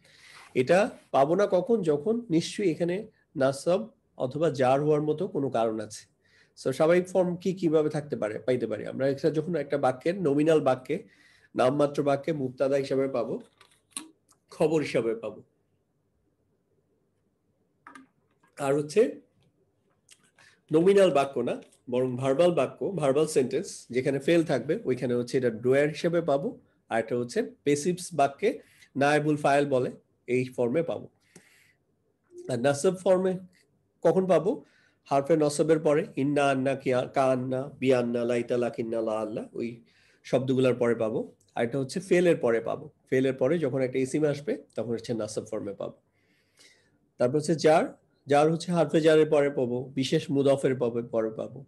A: এটা পাবো না কখন, যখন নিশ্চয়ই এখানে নাসাব অথবা জার হওয়ার মতো কোনো কারণ আছে। সো স্বাভাবিক ফর্ম কিভাবে থাকতে পারে, পাইতে পারি আমরা এটা যখন একটা বাক্যের নমিনাল বাক্যে, নামমাত্র বাক্যে মুক্তাদা হিসাবে পাবো, খবর হিসাবে পাবো। আর হচ্ছে নমিনাল বাক্য না, বরং ভার্বাল বাক্য, ভার্বাল সেন্টেন্স যেখানে ফেল থাকবে ওইখানে হচ্ছে এটা ডোয়ার হিসেবে পাবো। আর এটা হচ্ছে পেসিভস বাক্যে নায়েবুল ফাইল বলে, এই ফর্মে পাবো। আর নাসব ফর্মে কখন পাবো, হারফে নসবের পরে, ইন্না, আন্না, কান্না, বিয়ান্না, লাইতা, লাকিন্না, লা আল্লাহ, ওই শব্দগুলোর পরে পাবো। আর এটা হচ্ছে ফেলের পরে পাবো, ফেলের পরে যখন একটা ইসিম আসবে তখন হচ্ছে নাসব ফর্মে পাবো। তারপর হচ্ছে জার, জার হচ্ছে হারফে জারের পরে পাবো, বিশেষ মুদাফের পরে পাবো,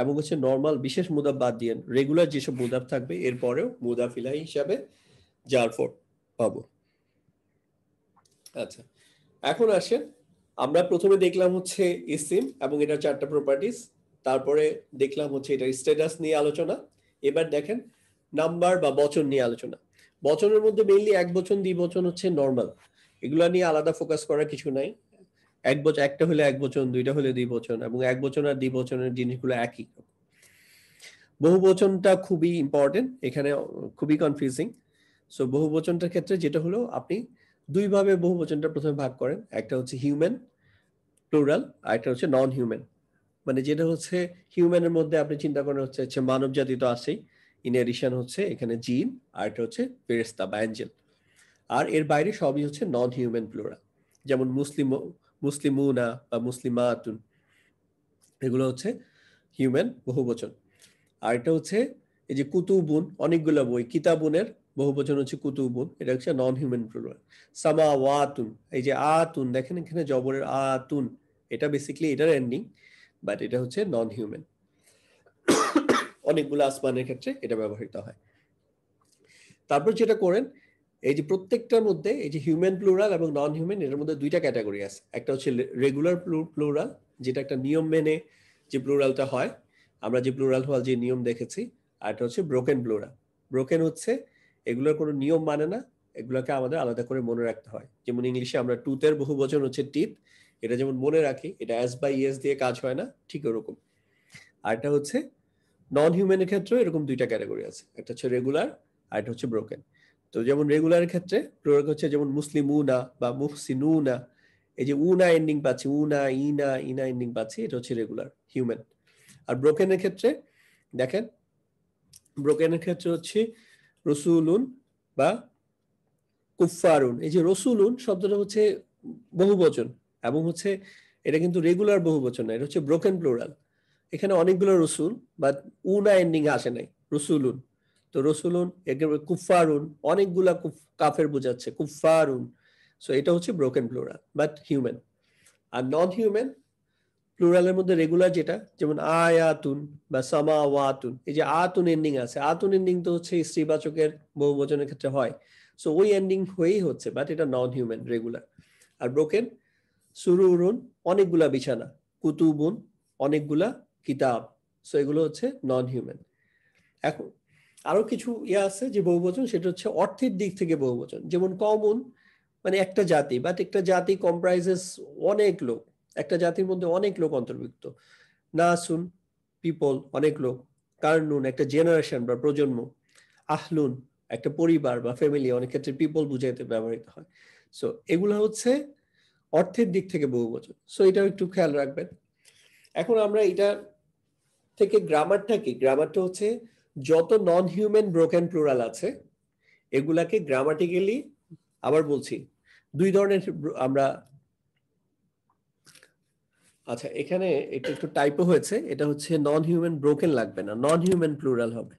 A: এবং হচ্ছে নর্মাল বিশেষ মুদাফ বাদ দিয়ে রেগুলার যেসব মুদাফ থাকবে এরপরেও মুদাফ ইলাহি হিসাবে জার ফর পাবো। আচ্ছা, এখন আসেন আমরা প্রথমে দেখলাম হচ্ছে ইসিম এবং এটার চারটা প্রপার্টিজ, তারপরে দেখলাম হচ্ছে এটার স্ট্যাটাস নিয়ে আলোচনা। এবার দেখেন নাম্বার বা বচন নিয়ে আলোচনা। বচনের মধ্যে মেইনলি এক বচন দ্বিবচন হচ্ছে নর্মাল, এগুলা নিয়ে আলাদা ফোকাস করার কিছু নাই। এক বচন একটা হলে এক বচন, দুইটা হলে দ্বিবচন, এবং এক বচন আর দ্বিবচনের জিনিসগুলো একই। বহু বচনটা খুবই ইম্পর্টেন্ট, এখানে খুবই কনফিউজিং। সো বহু বচনটার ক্ষেত্রে যেটা হলো আপনি দুই ভাবে বহু বচনটা প্রথমে ভাগ করেন, একটা হচ্ছে হিউম্যান প্লুরাল আর একটা হচ্ছে নন হিউম্যান। মানে যেটা হচ্ছে হিউম্যানের মধ্যে আপনি চিন্তা করেন হচ্ছে মানব জাতি তো আছেই, ইন এডিশন হচ্ছে এখানে জিন, আর একটা হচ্ছে ফেরেশতা বা অ্যাঞ্জেল। আর এর বাইরে সবই হচ্ছে নন হিউম্যান প্লুরাল, যেমন মুসলিমুনা বা মুসলিমাতুন, এগুলো হচ্ছে হিউম্যান বহুবচন। আর এটা হচ্ছে এই যে কুতুবুন, অনেকগুলো বই, কিতাবুনের বহুবচন হচ্ছে কুতুবুন, এটা হচ্ছে নন হিউম্যান প্লুরাল। সামাওয়াতুন, এই যে আতুন দেখেন এখানে জবরের আতুন, এটা বেসিক্যালি এটার এন্ডিং, বাট এটা হচ্ছে নন হিউম্যান। অনেকগুলো আসমানের ক্ষেত্রে এটা ব্যবহৃত হয়। তারপর যেটা করেন, এই যে প্রত্যেকটার মধ্যে এই যে হিউম্যান প্লুরাল এবং নন হিউম্যান, এর মধ্যে দুইটা ক্যাটাগরি আছে। একটা হচ্ছে রেগুলার প্লুরাল, যেটা একটা নিয়ম মেনে যে প্লুরালটা হয়, আমরা যে প্লুরাল হওয়ার যে নিয়ম দেখেছি। আর একটা হচ্ছে ব্রোকেন প্লুরাল। ব্রোকেন হচ্ছে এগুলোর কোনো নিয়ম মানে না, এগুলোকে আমাদের আলাদা করে মনে রাখতে হয়। যেমন ইংলিশে আমরা টুথের বহুবচন হচ্ছে টিথ, এটা যেমন মনে রাখি, এটা অ্যাস বাই ইয়েস দিয়ে কাজ হয় না, ঠিক ওরকম। আর একটা হচ্ছে নন হিউম্যানের ক্ষেত্রে এরকম দুইটা ক্যাটাগরি আছে, একটা হচ্ছে রেগুলার আর একটা হচ্ছে ব্রোকেন। তো যেমন রেগুলারের ক্ষেত্রে প্রয়োগ হচ্ছে যেমন মুসলিমুনা বা মুহসিনুনা, এই যে উনা এন্ডিং পাচ্ছি, উনা ইনা ইনা এন্ডিং পাচ্ছি, এটা হচ্ছে রেগুলার হিউম্যান। আর ব্রোকেনের ক্ষেত্রে দেখেন, ব্রোকেনের ক্ষেত্রে হচ্ছে রসুলুন বা কুফফারুন। এই যে রসুলুন শব্দটা হচ্ছে বহুবচন, এবং হচ্ছে এটা কিন্তু রেগুলার বহুবচন না, এটা হচ্ছে ব্রোকেন প্লুরাল। এখানে অনেকগুলো রসুল, বাট উনা এন্ডিং আসে নাই, রসুলুন। তো রসুলুন, একেবারে কুফফারুন, অনেকগুলা কাফের বোঝাচ্ছে, কুফফারুন। সো এটা হচ্ছে ব্রোকেন প্লুরাল বাট হিউম্যান। আর নন হিউম্যান প্লুরালের মধ্যে রেগুলার যেটা, যেমন আয়াতুন বা সামাওয়াতুন, এই যে আতুন এন্ডিং আছে, আতুন এন্ডিং তো হচ্ছে স্ত্রীবাচকের বহুবচনের ক্ষেত্রে হয়, সো ওই এন্ডিং হয়েই হচ্ছে, বাট এটা নন হিউম্যান রেগুলার। আর ব্রোকেন, সুরুরুন, অনেকগুলা বিছানা, কুতুবুন, অনেকগুলা কিতাব, সো এগুলো হচ্ছে নন হিউম্যান। এখন আরো কিছু আছে যে বহুবচন, সেটা হচ্ছে অর্থের দিক থেকে বহুবচন। যেমন কমন মানে একটা জাতি, বাট একটা জাতি কম্প্রাইজেস অনেক লোক, একটা জাতির মধ্যে অনেক লোক অন্তর্ভুক্ত। নাসুন, পিপল, অনেক লোক। কারনুন, একটা জেনারেশন বা প্রজন্ম। আহলুন, একটা পরিবার বা ফ্যামিলি, অনেক ক্ষেত্রে পিপল বুঝাইতে ব্যবহৃত হয়। সো এগুলো হচ্ছে অর্থের দিক থেকে বহুবচন, সো এটাও একটু খেয়াল রাখবেন। এখন আমরা এটা থেকে গ্রামারটা কি, গ্রামারটা হচ্ছে যত নন হিউম্যান ব্রোকেন প্লুরাল আছে এগুলাকে গ্রামাটিক্যালি, আবার বলছি, দুই ধরনের আমরা, আচ্ছা এখানে এটা একটু টাইপও হয়েছে, এটা হচ্ছে নন হিউম্যান ব্রোকেন লাগবে না, নন হিউম্যান প্লুরাল হবে।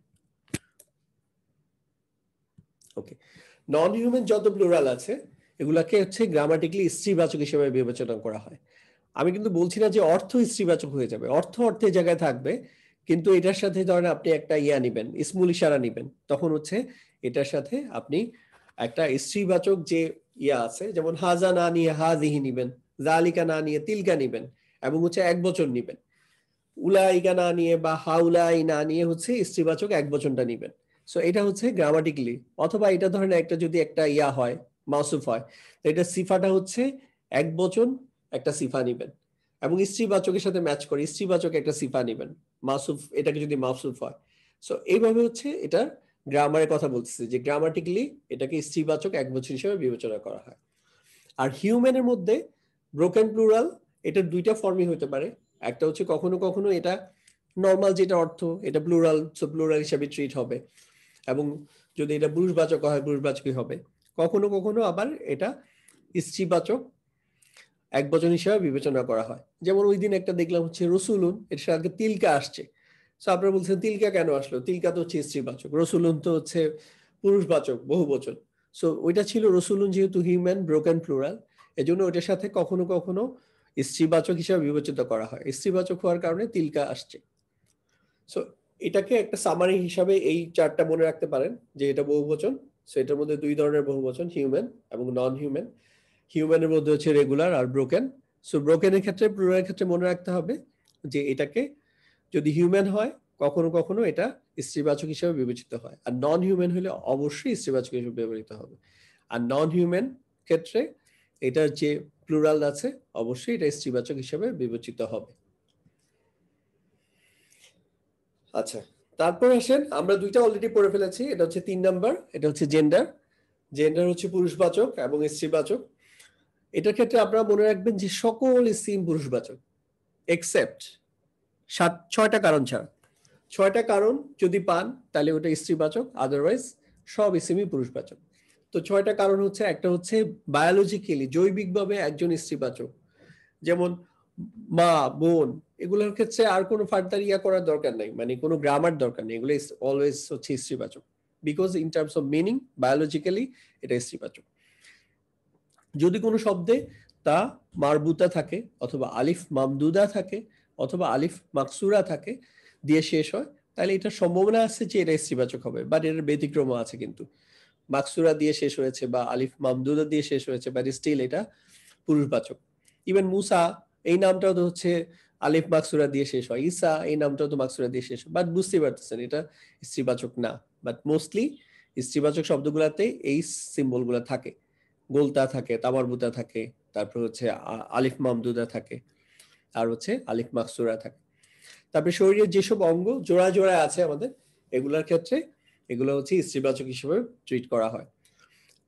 A: ওকে, নন হিউম্যান যত প্লুরাল আছে এগুলাকে হচ্ছে গ্রামাটিক্যালি স্ত্রীবাচক হিসেবে বিবেচনা করা হয়। আমি কিন্তু বলছি না যে অর্থ স্ত্রীবাচক হয়ে যাবে, অর্থ অর্থের জায়গায় থাকবে, কিন্তু এটার সাথে ধরেন আপনি একটা ইয়া নিবেন, ইসমুল ইশারা নিবেন, তখন হচ্ছে এটার সাথে আপনি একটা স্ত্রীবাচক যে ইয়া আছে, যেমন হাজা না নিয়ে হাজিহি নিবেন, জালিকা না নিয়ে তিলকা নিবেন, এবং হচ্ছে এক বচন নিবেন। উলাইকা না নিয়ে বা হাউলাই না নিয়ে হচ্ছে স্ত্রীবাচক এক বচনটা নিবেন। সো এটা হচ্ছে গ্রামাটিক্যালি। অথবা এটা ধরেন একটা যদি একটা ইয়া হয়, মাউসুফ হয়, এটা সিফাটা হচ্ছে এক বচন একটা সিফা নিবেন, এবং স্ত্রীবাচকের সাথে ম্যাচ করে স্ত্রীবাচক একটা সিফা নিবেন, মাউসুফ এটাকে যদি মাউসুফ হয়। সো এইভাবে হচ্ছে এটা গ্রামারের কথা বলতেছে যে গ্রামাটিক্যালি এটাকে স্ত্রীবাচক এক বচন হিসেবে বিবেচনা করা হয়। আর হিউম্যানের মধ্যে ব্রোকেন প্লুরাল এটার দুইটা ফর্মই হতে পারে। একটা হচ্ছে কখনো কখনো এটা নর্মাল যেটা অর্থ, এটা প্লুরাল, সো প্লুরাল হিসেবে ট্রিট হবে, এবং যদি এটা পুরুষবাচক হয় পুরুষবাচকই হবে। কখনো কখনো আবার এটা স্ত্রীবাচক এক বচন হিসেবে বিবেচনা করা হয়। যেমন ওই দিন একটা দেখলাম হচ্ছে রসুলুন, এর সাথে তিলকা আসছে। সো আপনারা বলছেন তিলকা কেন আসলো, তিলকা তো হচ্ছে স্ত্রীবাচক, রসুলুন তো হচ্ছে পুরুষবাচক বহুবচন। সো ওইটা ছিল রসুলুন, যেহেতু হিউম্যান ব্রোকেন প্লুরাল, এজন্য ওইটার সাথে কখনো কখনো স্ত্রীবাচক হিসেবে বিবেচিত করা হয়। স্ত্রীবাচক হওয়ার কারণে তিলকা আসছে। সো এটাকে একটা সামারি হিসাবে এই চারটা মনে রাখতে পারেন যে এটা বহুবচন। সো এটার মধ্যে দুই ধরনের বহুবচন, হিউম্যান এবং নন হিউম্যান। হিউম্যানের মধ্যে হচ্ছে রেগুলার আর ব্রোকেন। সো ব্রোকেনের ক্ষেত্রে, প্লুরালের ক্ষেত্রে মনে রাখতে হবে যে এটাকে যদি হিউম্যান হয় কখনো কখনো এটা স্ত্রীবাচক হিসেবে বিবেচিত হয়, আর নন হিউম্যান হলে অবশ্যই স্ত্রীবাচক হিসেবে ব্যবহৃত হবে। আর নন হিউম্যান ক্ষেত্রে এটার যে প্লুরাল আছে অবশ্যই এটা স্ত্রীবাচক হিসেবে বিবেচিত হবে। আচ্ছা, তারপর আসেন, আমরা দুইটা অলরেডি পড়ে ফেলেছি। এটা হচ্ছে 3 নাম্বার, এটা হচ্ছে জেন্ডার। জেন্ডার হচ্ছে পুরুষবাচক এবং স্ত্রীবাচক। এটার ক্ষেত্রে আপনারা মনে রাখবেন যে সকল ইসিম পুরুষবাচক এক্সেপ্ট 6টা কারণ ছাড়া। 6টা কারণ যদি পান তাহলে ওটা স্ত্রীবাচক, আদারওয়াইজ সব ইসিমই পুরুষবাচক। তো 6টা কারণ হচ্ছে, একটা হচ্ছে বায়োলজিক্যালি জৈবিকভাবে একজন স্ত্রীবাচক, যেমন মা, বোন, এগুলোর ক্ষেত্রে আর কোনো ফার্দার করার দরকার নাই, মানে কোনো গ্রামার দরকার নেই, এগুলো অলওয়েজ হচ্ছে স্ত্রীবাচক, because in terms of meaning biologically এটা স্ত্রীবাচক। যদি কোনো শব্দে তা মারবুতা থাকে অথবা আলিফ মামদুদা থাকে অথবা আলিফ মাকসুরা থাকে দিয়ে শেষ হয়, তাহলে এটার সম্ভাবনা আছে যে এটা স্ত্রীবাচক হবে, বাট এর ব্যতিক্রম আছে। কিন্তু মাকসুরা দিয়ে শেষ হয়েছে বা আলিফ মামদুদা দিয়ে শেষ হয়েছে, বাট স্টিল এটা পুরুষবাচক। ইভেন মুসা এই নামটাও তো হচ্ছে আলিফ মাকসুরা দিয়ে শেষ হয়, ঈসা এই নামটাও তো মাকসুরা দিয়ে শেষ হয়, বাট বুঝতে পারতেছেন এটা স্ত্রীবাচক না। বাট মোস্টলি স্ত্রীবাচক শব্দগুলাতে এই সিম্বল গুলা থাকে, গোলতা থাকে, তামারবুতা থাকে, তারপর হচ্ছে আলিফ মামদুদা থাকে, আর হচ্ছে আলিফ মাকসুরা থাকে। তারপরে শরীরের যেসব অঙ্গ জোড়া জোড়া আছে আমাদের, এগুলোর ক্ষেত্রে এগুলো হচ্ছে স্ত্রীবাচক হিসেবে ট্রিট করা হয়।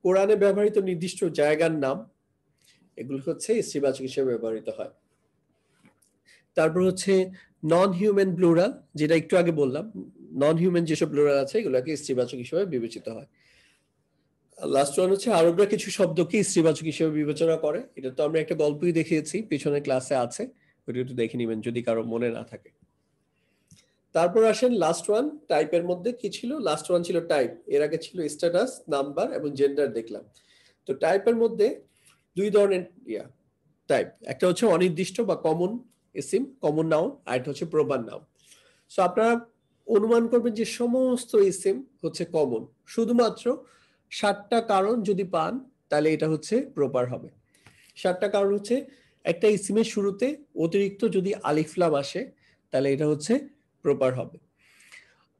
A: কোরআনে ব্যবহৃত নির্দিষ্ট জায়গার নাম এগুলো হচ্ছে স্ত্রীবাচক হিসেবে ব্যবহৃত হয়। তারপর হচ্ছে নন হিউম্যান প্লুরাল, যেটা একটু আগে বললাম, নন হিউম্যান যেসব প্লুরাল আছে এগুলোকে স্ত্রীবাচক হিসেবে বিবেচিত হয়। লাস্ট ওয়ান হচ্ছে আরবরা কিছু শব্দকে স্ত্রীবাচক হিসেবে বিবেচনা করে। এটা তো আমরা একটা গল্পই দেখিয়েছি, পিছনের ক্লাসে আছে, ওটা একটু দেখে নিবেন যদি কারো মনে না থাকে। তারপর আসেন লাস্ট ওয়ান, টাইপের মধ্যে কি ছিল? লাস্ট ওয়ান ছিল টাইপ, এর আগে ছিল স্ট্যাটাস, নাম্বার এবং জেন্ডার দেখলাম। তো টাইপের মধ্যে দুই ধরনের টাইপ, একটা হচ্ছে অনির্দিষ্ট বা কমন ইসিম, কমন নাউন, আর একটা হচ্ছে প্রবাদ নাউন। সো আপনারা অনুমান করবেন যে সমস্ত ইসিম হচ্ছে কমন, শুধুমাত্র 7টা কারণ যদি পান তাহলে এটা হচ্ছে প্রপার হবে। 7টা কারণ হচ্ছে, একটা ইসিমের শুরুতে অতিরিক্ত যদি আলিফ লাম আসে তাহলে এটা হচ্ছে প্রপার হবে।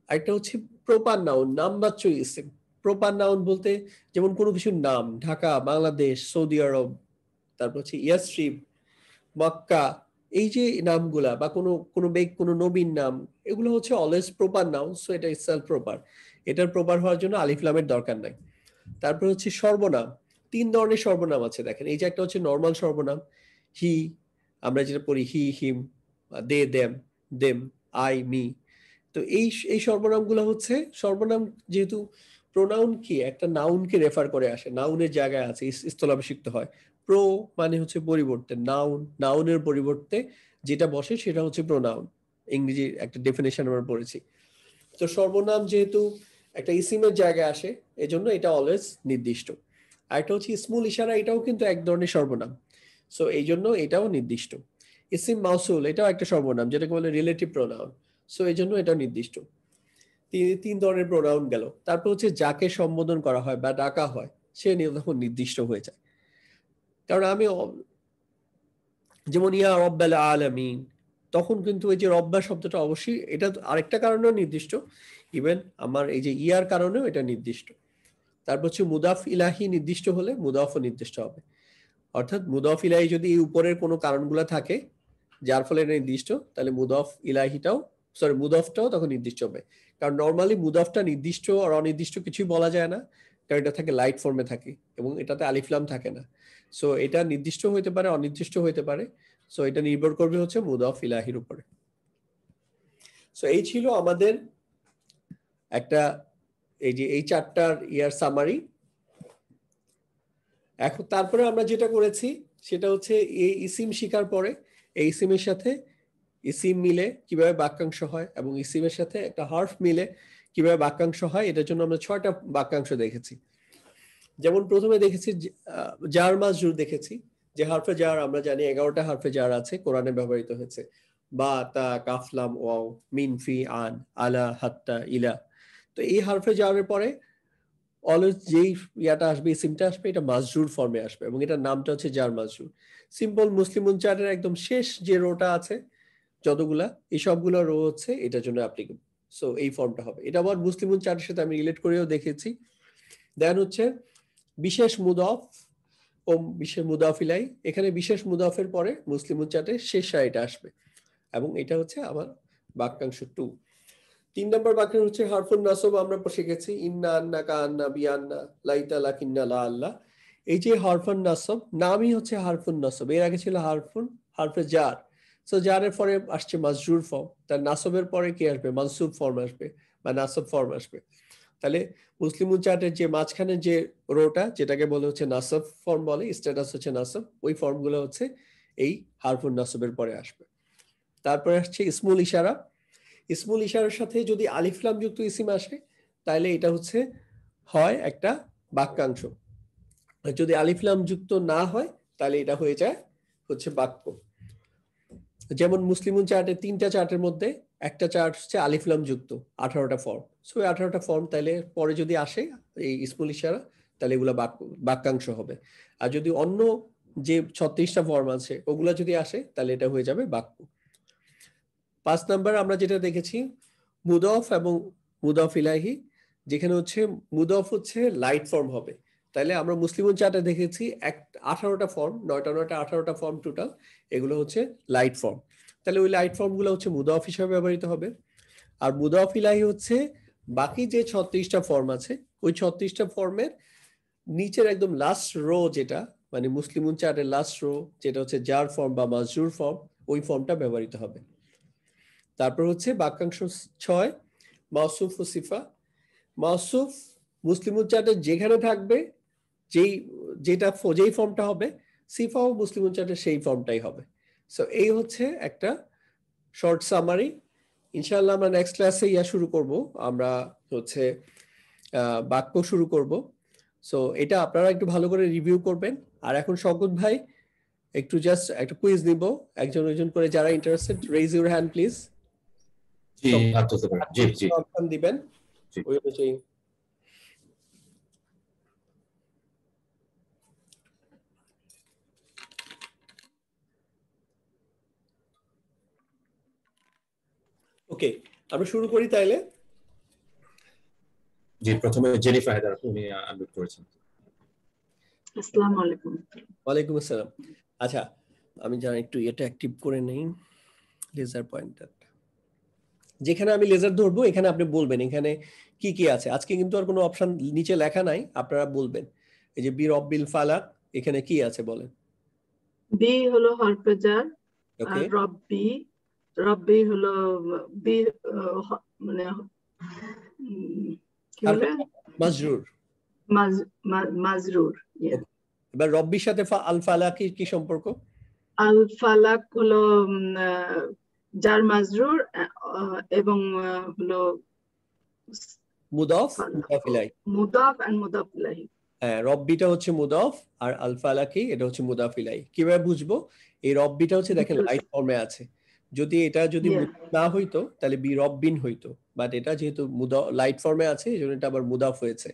A: আরেকটা হচ্ছে প্রপার নাউন, নামবাচ্য ইসিম। প্রপার নাউন বলতে যেমন কোনো কিছুর নাম, ঢাকা, বাংলাদেশ, সৌদি আরব, তারপর হচ্ছে ইয়াসরিব, মক্কা, এই যে নামগুলা, বা কোনো কোনো কোনো নবীন নাম, এগুলো হচ্ছে অলওয়েজ প্রপার নাউন। সো এটা ইটসেলফ প্রপার, এটার প্রপার হওয়ার জন্য আলিফ লামের দরকার নাই। তারপর হচ্ছে সর্বনাম, 3 ধরনের সর্বনাম আছে দেখেন। এই যে একটা হচ্ছে নর্মাল সর্বনাম, হি, আমরা যেটা পড়ি হি, হিম, দে, দেম, দেম, আই, মি। তো এই সর্বনামগুলো হচ্ছে সর্বনাম, যেহেতু প্রোনাউন কি একটা নাউনকে রেফার করে আসে, নাউনের জায়গায় আছে, স্থলাভিষিক্ত হয়। প্রো মানে হচ্ছে পরিবর্তে, নাউন, নাউনের পরিবর্তে যেটা বসে সেটা হচ্ছে প্রোনাউন। ইংরেজি একটা ডেফিনেশন আমরা পড়েছি। তো সর্বনাম যেহেতু একটা ইসিমের জায়গায় আসে, এজন্য এটা অলওয়েজ নির্দিষ্ট। আর একটা হচ্ছে ইসমুল ইশারা, এটাও কিন্তু এক ধরনের সর্বনাম, সো এই জন্য এটাও নির্দিষ্ট। ইসিম মাউসুল, এটাও একটা সর্বনাম, যেটাকে বলে রিলেটিভ প্রোনাউন, সো এই জন্য এটাও নির্দিষ্ট। 3 ধরনের প্রোনাউন গেল। তারপর হচ্ছে যাকে সম্বোধন করা হয় বা ডাকা হয় সে তখন নির্দিষ্ট হয়ে যায়। কারণ আমি যেমন ইয়া রব্বাল আলামিন, তখন কিন্তু এই যে রব্বা শব্দটা অবশ্যই, এটা আরেকটা কারণেও নির্দিষ্ট, ইভেন আমার এই যে ইয়ার কারণেও এটা নির্দিষ্ট। তারপর হচ্ছে মুদাফ ইলাহি নির্দিষ্ট হলে মুদাফও নির্দিষ্ট হবে, অর্থাৎ মুদাফ ইলাহি যদি এই উপরের কোনো কারণগুলো থাকে যার ফলে এটা নির্দিষ্ট, তাহলে মুদাফ ইলাহিটাও, সরি মুদাফটাও তখন নির্দিষ্ট হবে। কারণ নর্মালি মুদাফটা নির্দিষ্ট আর অনির্দিষ্ট কিছুই বলা যায় না, কারণ এটা থাকে লাইট ফর্মে থাকে এবং এটাতে আলিফলাম থাকে না। সো এটা নির্দিষ্ট হইতে পারে, অনির্দিষ্ট হইতে পারে। সো এটা নির্ভর করবে হচ্ছে মুদাফ ইলাহির উপরে। সো এই ছিল আমাদের একটা, এই যে এই 4টার সামারি। এখন তারপরে আমরা যেটা করেছি সেটা হচ্ছে এই ইসিম শিকার পরে এই ইসিমের সাথে ইসিম মিলে কিভাবে বাক্যাংশ হয় এবং ইসিমের সাথে একটা হার্ফ মিলে কিভাবে বাক্যাংশ হয়, এটার জন্য আমরা 6টা বাক্যাংশ দেখেছি। যেমন প্রথমে দেখেছি জার মাজরুর দেখেছি, যে হারফে জার আমরা জানি 11টা হারফে জার আছে, কোরআনে ব্যবহৃত হয়েছে। বা, তা, কাফ, লাম, ওয়াও, মিন, ফি, আন, আলা, হাত্তা, ইলা। তো এই হারফে জারের পরে অলওয়েজ যেই ইয়াটা আসবে, ইসিমটা আসবে, এটা মাজরুর ফর্মে আসবে এবং এটার নামটা হচ্ছে জার মাজরুর। সিম্পল মুসলিম উচ্চারণের একদম শেষ যে রোটা আছে যতগুলা, এই সবগুলো রো হচ্ছে এটার জন্য অ্যাপ্লিকেবল। সো এই ফর্মটা হবে। এটা আবার মুসলিম উচ্চারণের সাথে আমি রিলেট করেও দেখেছি। দেন হচ্ছে বিশেষ মুদফ ও বিশেষ মুদাফিলাই। এখানে বিশেষ মুদাফের পরে মুসলিম উচ্চারণের শেষ এটা আসবে এবং এটা হচ্ছে আমার বাক্যাংশ 2। 3 নম্বর বাক্য হচ্ছে হারফুন নাসব। আমরা শিখেছি ইন্না, আন্না, কান্না, বিয়ান্না, লাইতা, লাকিন্না, লা, আল্লাহ। এই যে হারফুন নাসব নামই হচ্ছে হারফুন নাসব। এর আগে ছিল হারফে জার। সো জারের পরে আসছে মাজরুর ফর্ম, তার নাসবের পরে কি আসবে? মানসুব ফর্ম আসবে বা নাসব ফর্ম আসবে। তাহলে মুসলিম উচ্চারণের যে মাঝখানে যে রোটা, যেটাকে বলে হচ্ছে নাসব ফর্ম বলে, স্ট্যাটাস হচ্ছে নাসব, ওই ফর্মগুলো হচ্ছে এই হারফুন নাসবের পরে আসবে। তারপরে আসছে ইসমুল ইশারা। ইসমুল ইশারার সাথে যদি আলিফ লাম যুক্ত ইসিম আসে তাহলে এটা হচ্ছে হয় একটা বাক্যাংশ, আর যদি আলিফ লাম যুক্ত না হয় তাহলে এটা হয়ে যায় হচ্ছে বাক্য। যেমন মুসলিম চার্টের 3টা চার্টের মধ্যে একটা চার্ট হচ্ছে আলিফ লাম যুক্ত 18টা ফর্ম। সো 18টা ফর্ম তাহলে পরে যদি আসে এই ইসমুল ইশারা তাহলে এগুলো বাক্যাংশ হবে। আর যদি অন্য যে 36টা ফর্ম আছে ওগুলা যদি আসে তাহলে এটা হয়ে যাবে বাক্য। 5 নাম্বার আমরা যেটা দেখেছি মুদফ এবং মুদফ ইলাহি, যেখানে হচ্ছে মুদফ হচ্ছে লাইট ফর্ম হবে। তাহলে আমরা মুসলিম চার্টে দেখেছি 18টা ফর্ম, 18টা ফর্ম টোটাল, এগুলো হচ্ছে লাইট ফর্ম। তাহলে ওই লাইট ফর্ম গুলো হচ্ছে মুদফ হিসেবে ব্যবহৃত হবে। আর মুদফ ইলাহি হচ্ছে বাকি যে 36টা ফর্ম আছে ওই 36টা ফর্মের নিচের একদম লাস্ট রো, যেটা মানে মুসলিম চার্টের লাস্ট রো, যেটা হচ্ছে জার ফর্ম বা মাজরুর ফর্ম, ওই ফর্মটা ব্যবহৃত হবে। তারপর হচ্ছে বাক্যাংশ 6 মাউসুফ ও সিফা। মাউসুফ মুসলিম উচ্চারণে যেখানে থাকবে যেই ফর্মটা হবে, সিফাও মুসলিম উচ্চারণে সেই ফর্মটাই হবে। সো এই হচ্ছে একটা শর্ট সামারি। ইনশাআল্লাহ আমরা নেক্সট ক্লাসে শুরু করব, আমরা হচ্ছে বাক্য শুরু করব। সো এটা আপনারা একটু ভালো করে রিভিউ করবেন। আর এখন শওকত ভাই একটু জাস্ট একটা কুইজ নিব, একজন করে, যারা interested raise your hand please.
C: জি হাত তুলতে পারেন। জি জি
A: অপশন দিবেন ওই অনুযায়ী। ওকে, আমরা শুরু করি তাইলে।
C: জি, প্রথমে জেনিফার হায়দার, উনি আনমিউট করেছেন।
D: আসসালামু আলাইকুম।
A: ওয়ালাইকুম আসসালাম। আচ্ছা, আমি জানি একটু এটা অ্যাক্টিভ করে নেই, লেজার পয়েন্টার। যেখানে আমি লেজার ধরবো এখানে আপনি বলবেন এখানে কি কি আছে। আজকে কিন্তু আর কোনো অপশন নিচে লেখা নাই, আপনারা বলবেন। এই যে বি রব্বিল ফালাক, এখানে কি আছে বলেন।
D: বি হলো হরফে জার,
A: ওকে,
D: আর রব্বি হলো বি মানে কি বলে
A: মাজরুর।
D: মাজরুর।
A: এবার রব্বির সাথে আল ফালাকি কি সম্পর্ক?
D: আল ফালাক হলো জার মাজরুর এবং হলো
A: মুদাফ মুদাফিলাই।
D: মুদাফ এন্ড মুদাফ ইলাইহি।
A: হ্যাঁ, রব্বিটা হচ্ছে মুদাফ আর আল ফালাকি এটা হচ্ছে মুদাফিলাই। কিভাবে বুঝবো? এই রব্বিটা হচ্ছে দেখেন লাইট ফর্মে আছে। যদি না হইতো তাহলে বি রব্বিন হইতো, বাট এটা যেহেতু লাইট ফর্মে আছে এজন্য এটা আবার মুদাফ হয়েছে।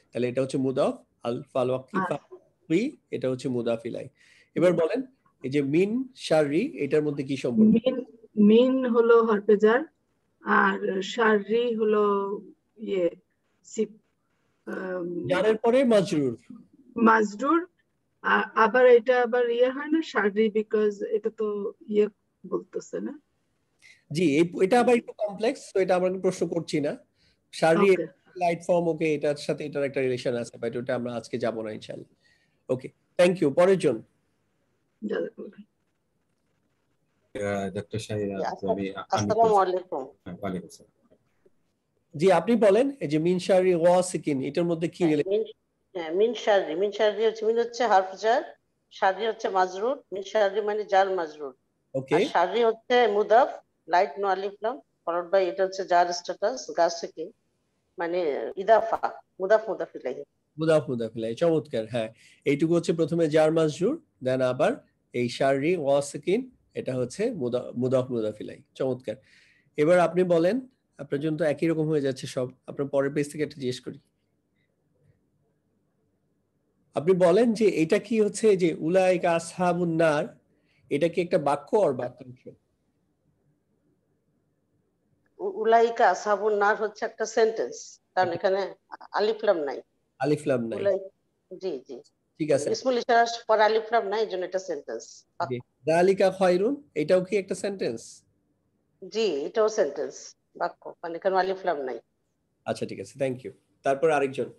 A: তাহলে এটা হচ্ছে মুদাফ, আল ফালাকি এটা হচ্ছে মুদাফিলাই। এবার বলেন এই যে মিন শাররি এটার মধ্যে কি সম্পর্ক?
D: মিন হলো হরফে জার আর শাররি হলো
A: জারের পরে মাজরুর।
D: আবার এটা আবার হয় না শাররি, বিকজ এটা তো বলতেছে না।
A: জি, এটা আবার একটু কমপ্লেক্স, তো এটা আমরা প্রশ্ন করছি না। শাররি লাইট ফর্ম, ওকে, এটার সাথে এটার একটা রিলেশন আছে, বাট ওটা আমরা আজকে যাব না ইনশাআল্লাহ। ওকে, থ্যাংক ইউ। পরের জন
C: ডক্টর শাহিরা।
E: আসসালামু আলাইকুম।
C: ওয়ালাইকুম আসসালাম।
A: জি, আপনি বলেন এই যে মিন শাররি ওয়াসিকিন এটার মধ্যে কি রিলেশন?
E: মিন শাররি হচ্ছে, মিন হচ্ছে হারফ জার, শাররি হচ্ছে মাজরুর। মিন শাররি মানে জার মাজরুর।
A: ওকে,
E: শাররি হচ্ছে মুদাফ, লাইট নো আলিফ লাম, ফলোড বাই এটা হচ্ছে জার স্ট্যাটাস গাছ থেকে, মানে ইদাফা, মুদাফ ইলাইহি।
A: মুদাফ মুদাফ ইলাইহি, চমৎকার। হ্যাঁ, এইটুকু হচ্ছে প্রথমে জার মাজরুর, দেন আবার এই শাররি ওয়াসিকিন, এটা হচ্ছে মুদাফ মুদাফ ইলাইহি। চমৎকার। এবার আপনি বলেন, আপনার জন্য তো একই রকম হয়ে যাচ্ছে সব। আপনার পরের পেজ থেকে একটা জিজ্ঞেস করি, আপনি বলেন যে এটা কি হচ্ছে যে উলাইকা আসহাবুন নার, এটা কি একটা বাক্য আর বাক্যাংশ?
E: উলাইকা আসহাবুন নার হচ্ছে একটা সেন্টেন্স, কারণ এখানে আলিফ লাম নাই।
A: আলিফ লাম নাই,
E: জি জি,
A: ঠিক আছে।
E: ইসমুল ইশারার পর আলিফ লাম নাই, এজন্য এটা সেন্টেন্স।
A: যালিকা খায়রুন, এটাও কি একটা সেন্টেন্স?
E: জি, এটাও সেন্টেন্স, বাক্য, কারণ এখানে আলিফ লাম নাই।
A: আচ্ছা, ঠিক আছে, থ্যাংক ইউ। তারপর আরেকজন।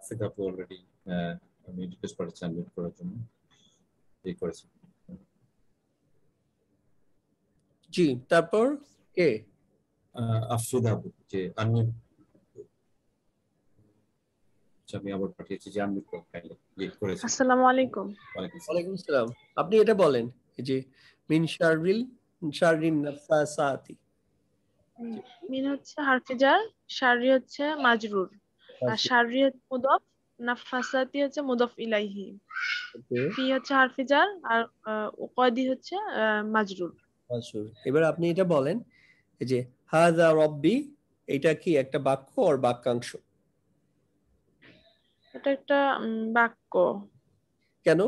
C: আফিক আপু অলরেডি আমি রিকোয়েস্ট করেছি আনমিউট করার জন্য, এই করেছি।
A: জি, তারপর কে?
C: আফরিদা আপু যে আনমিউট, আমি আবার পাঠিয়েছি যে আনমিউট করেছি।
F: আসসালামু আলাইকুম।
A: ওয়ালাইকুম আসসালাম। আপনি এটা বলেন এই যে মিন শাররিন নাফাসাতি।
F: মিন হচ্ছে হারফে জার, শাররি হচ্ছে মাজরুর, আর শাররি মুদাফ, নাফাসাতি হচ্ছে মুদাফ ইলাইহি।
A: ওকে,
F: ফি হচ্ছে হারফে জার, আর উকাদি হচ্ছে মাজরুর।
A: মাশহুর। এবার আপনি এটা বলেন এই যে হাযা রাব্বি, এটা কি একটা বাক্য আর বাক্যাংশ?
F: এটা একটা বাক্য।
A: কেন?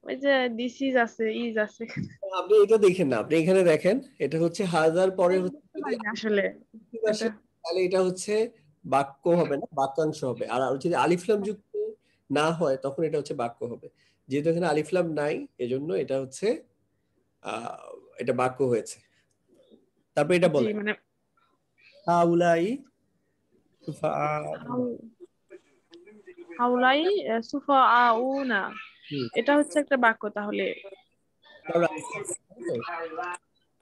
F: ওই যে দিস ইজ আছে, ইজ আছে,
A: আপনি এটা দেখেন না, আপনি এখানে দেখেন, এটা হচ্ছে হাজার পরে হচ্ছে
F: আসলে
A: তাহলে এটা হচ্ছে বাক্য হবে না, বাক্যাংশ হবে। আর যদি আলিফ লাম যুক্ত না হয় তখন এটা হচ্ছে বাক্য হবে। যেহেতু এখানে আলিফ লাম নাই, এজন্য এটা হচ্ছে এটা বাক্য হয়েছে। তারপর এটা বলে
F: মানে
A: হাউলাই
F: হাউলাই সুফাআউনা, এটা হচ্ছে একটা বাক্য। তাহলে